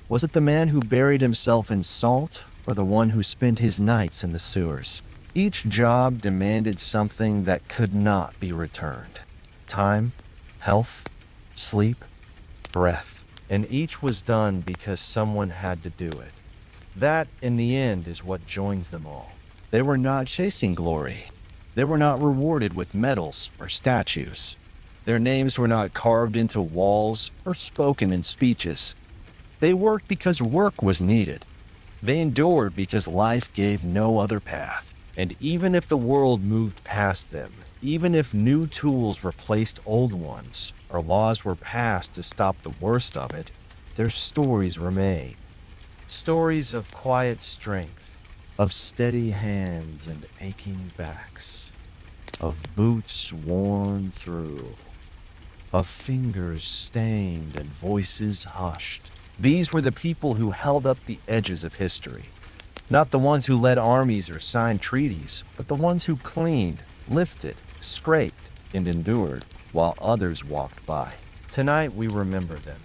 S1: Was it the man who buried himself in salt, or the one who spent his nights in the sewers? Each job demanded something that could not be returned. Time, health, sleep, breath. And each was done because someone had to do it. That, in the end, is what joins them all. They were not chasing glory. They were not rewarded with medals or statues. Their names were not carved into walls or spoken in speeches. They worked because work was needed. They endured because life gave no other path. And even if the world moved past them, even if new tools replaced old ones, or laws were passed to stop the worst of it, their stories remain. Stories of quiet strength, of steady hands and aching backs, of boots worn through, of fingers stained and voices hushed. These were the people who held up the edges of history. Not the ones who led armies or signed treaties, but the ones who cleaned, lifted, scraped, and endured while others walked by. Tonight we remember them,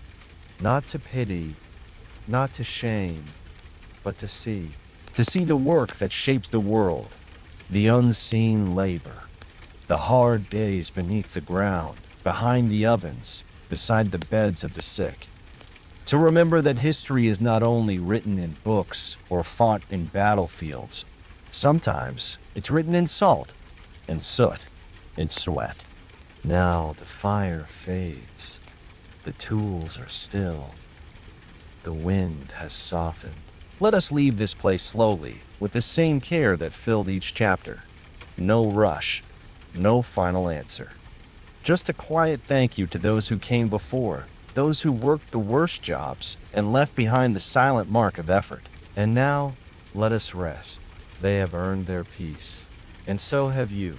S1: not to pity, not to shame, but to see. To see the work that shaped the world, the unseen labor, the hard days beneath the ground, behind the ovens, beside the beds of the sick. To remember that history is not only written in books or fought in battlefields. Sometimes it's written in salt, and soot, and sweat. Now the fire fades. The tools are still. The wind has softened. Let us leave this place slowly, with the same care that filled each chapter. No rush, no final answer. Just a quiet thank you to those who came before, those who worked the worst jobs and left behind the silent mark of effort. And now, let us rest. They have earned their peace, and so have you.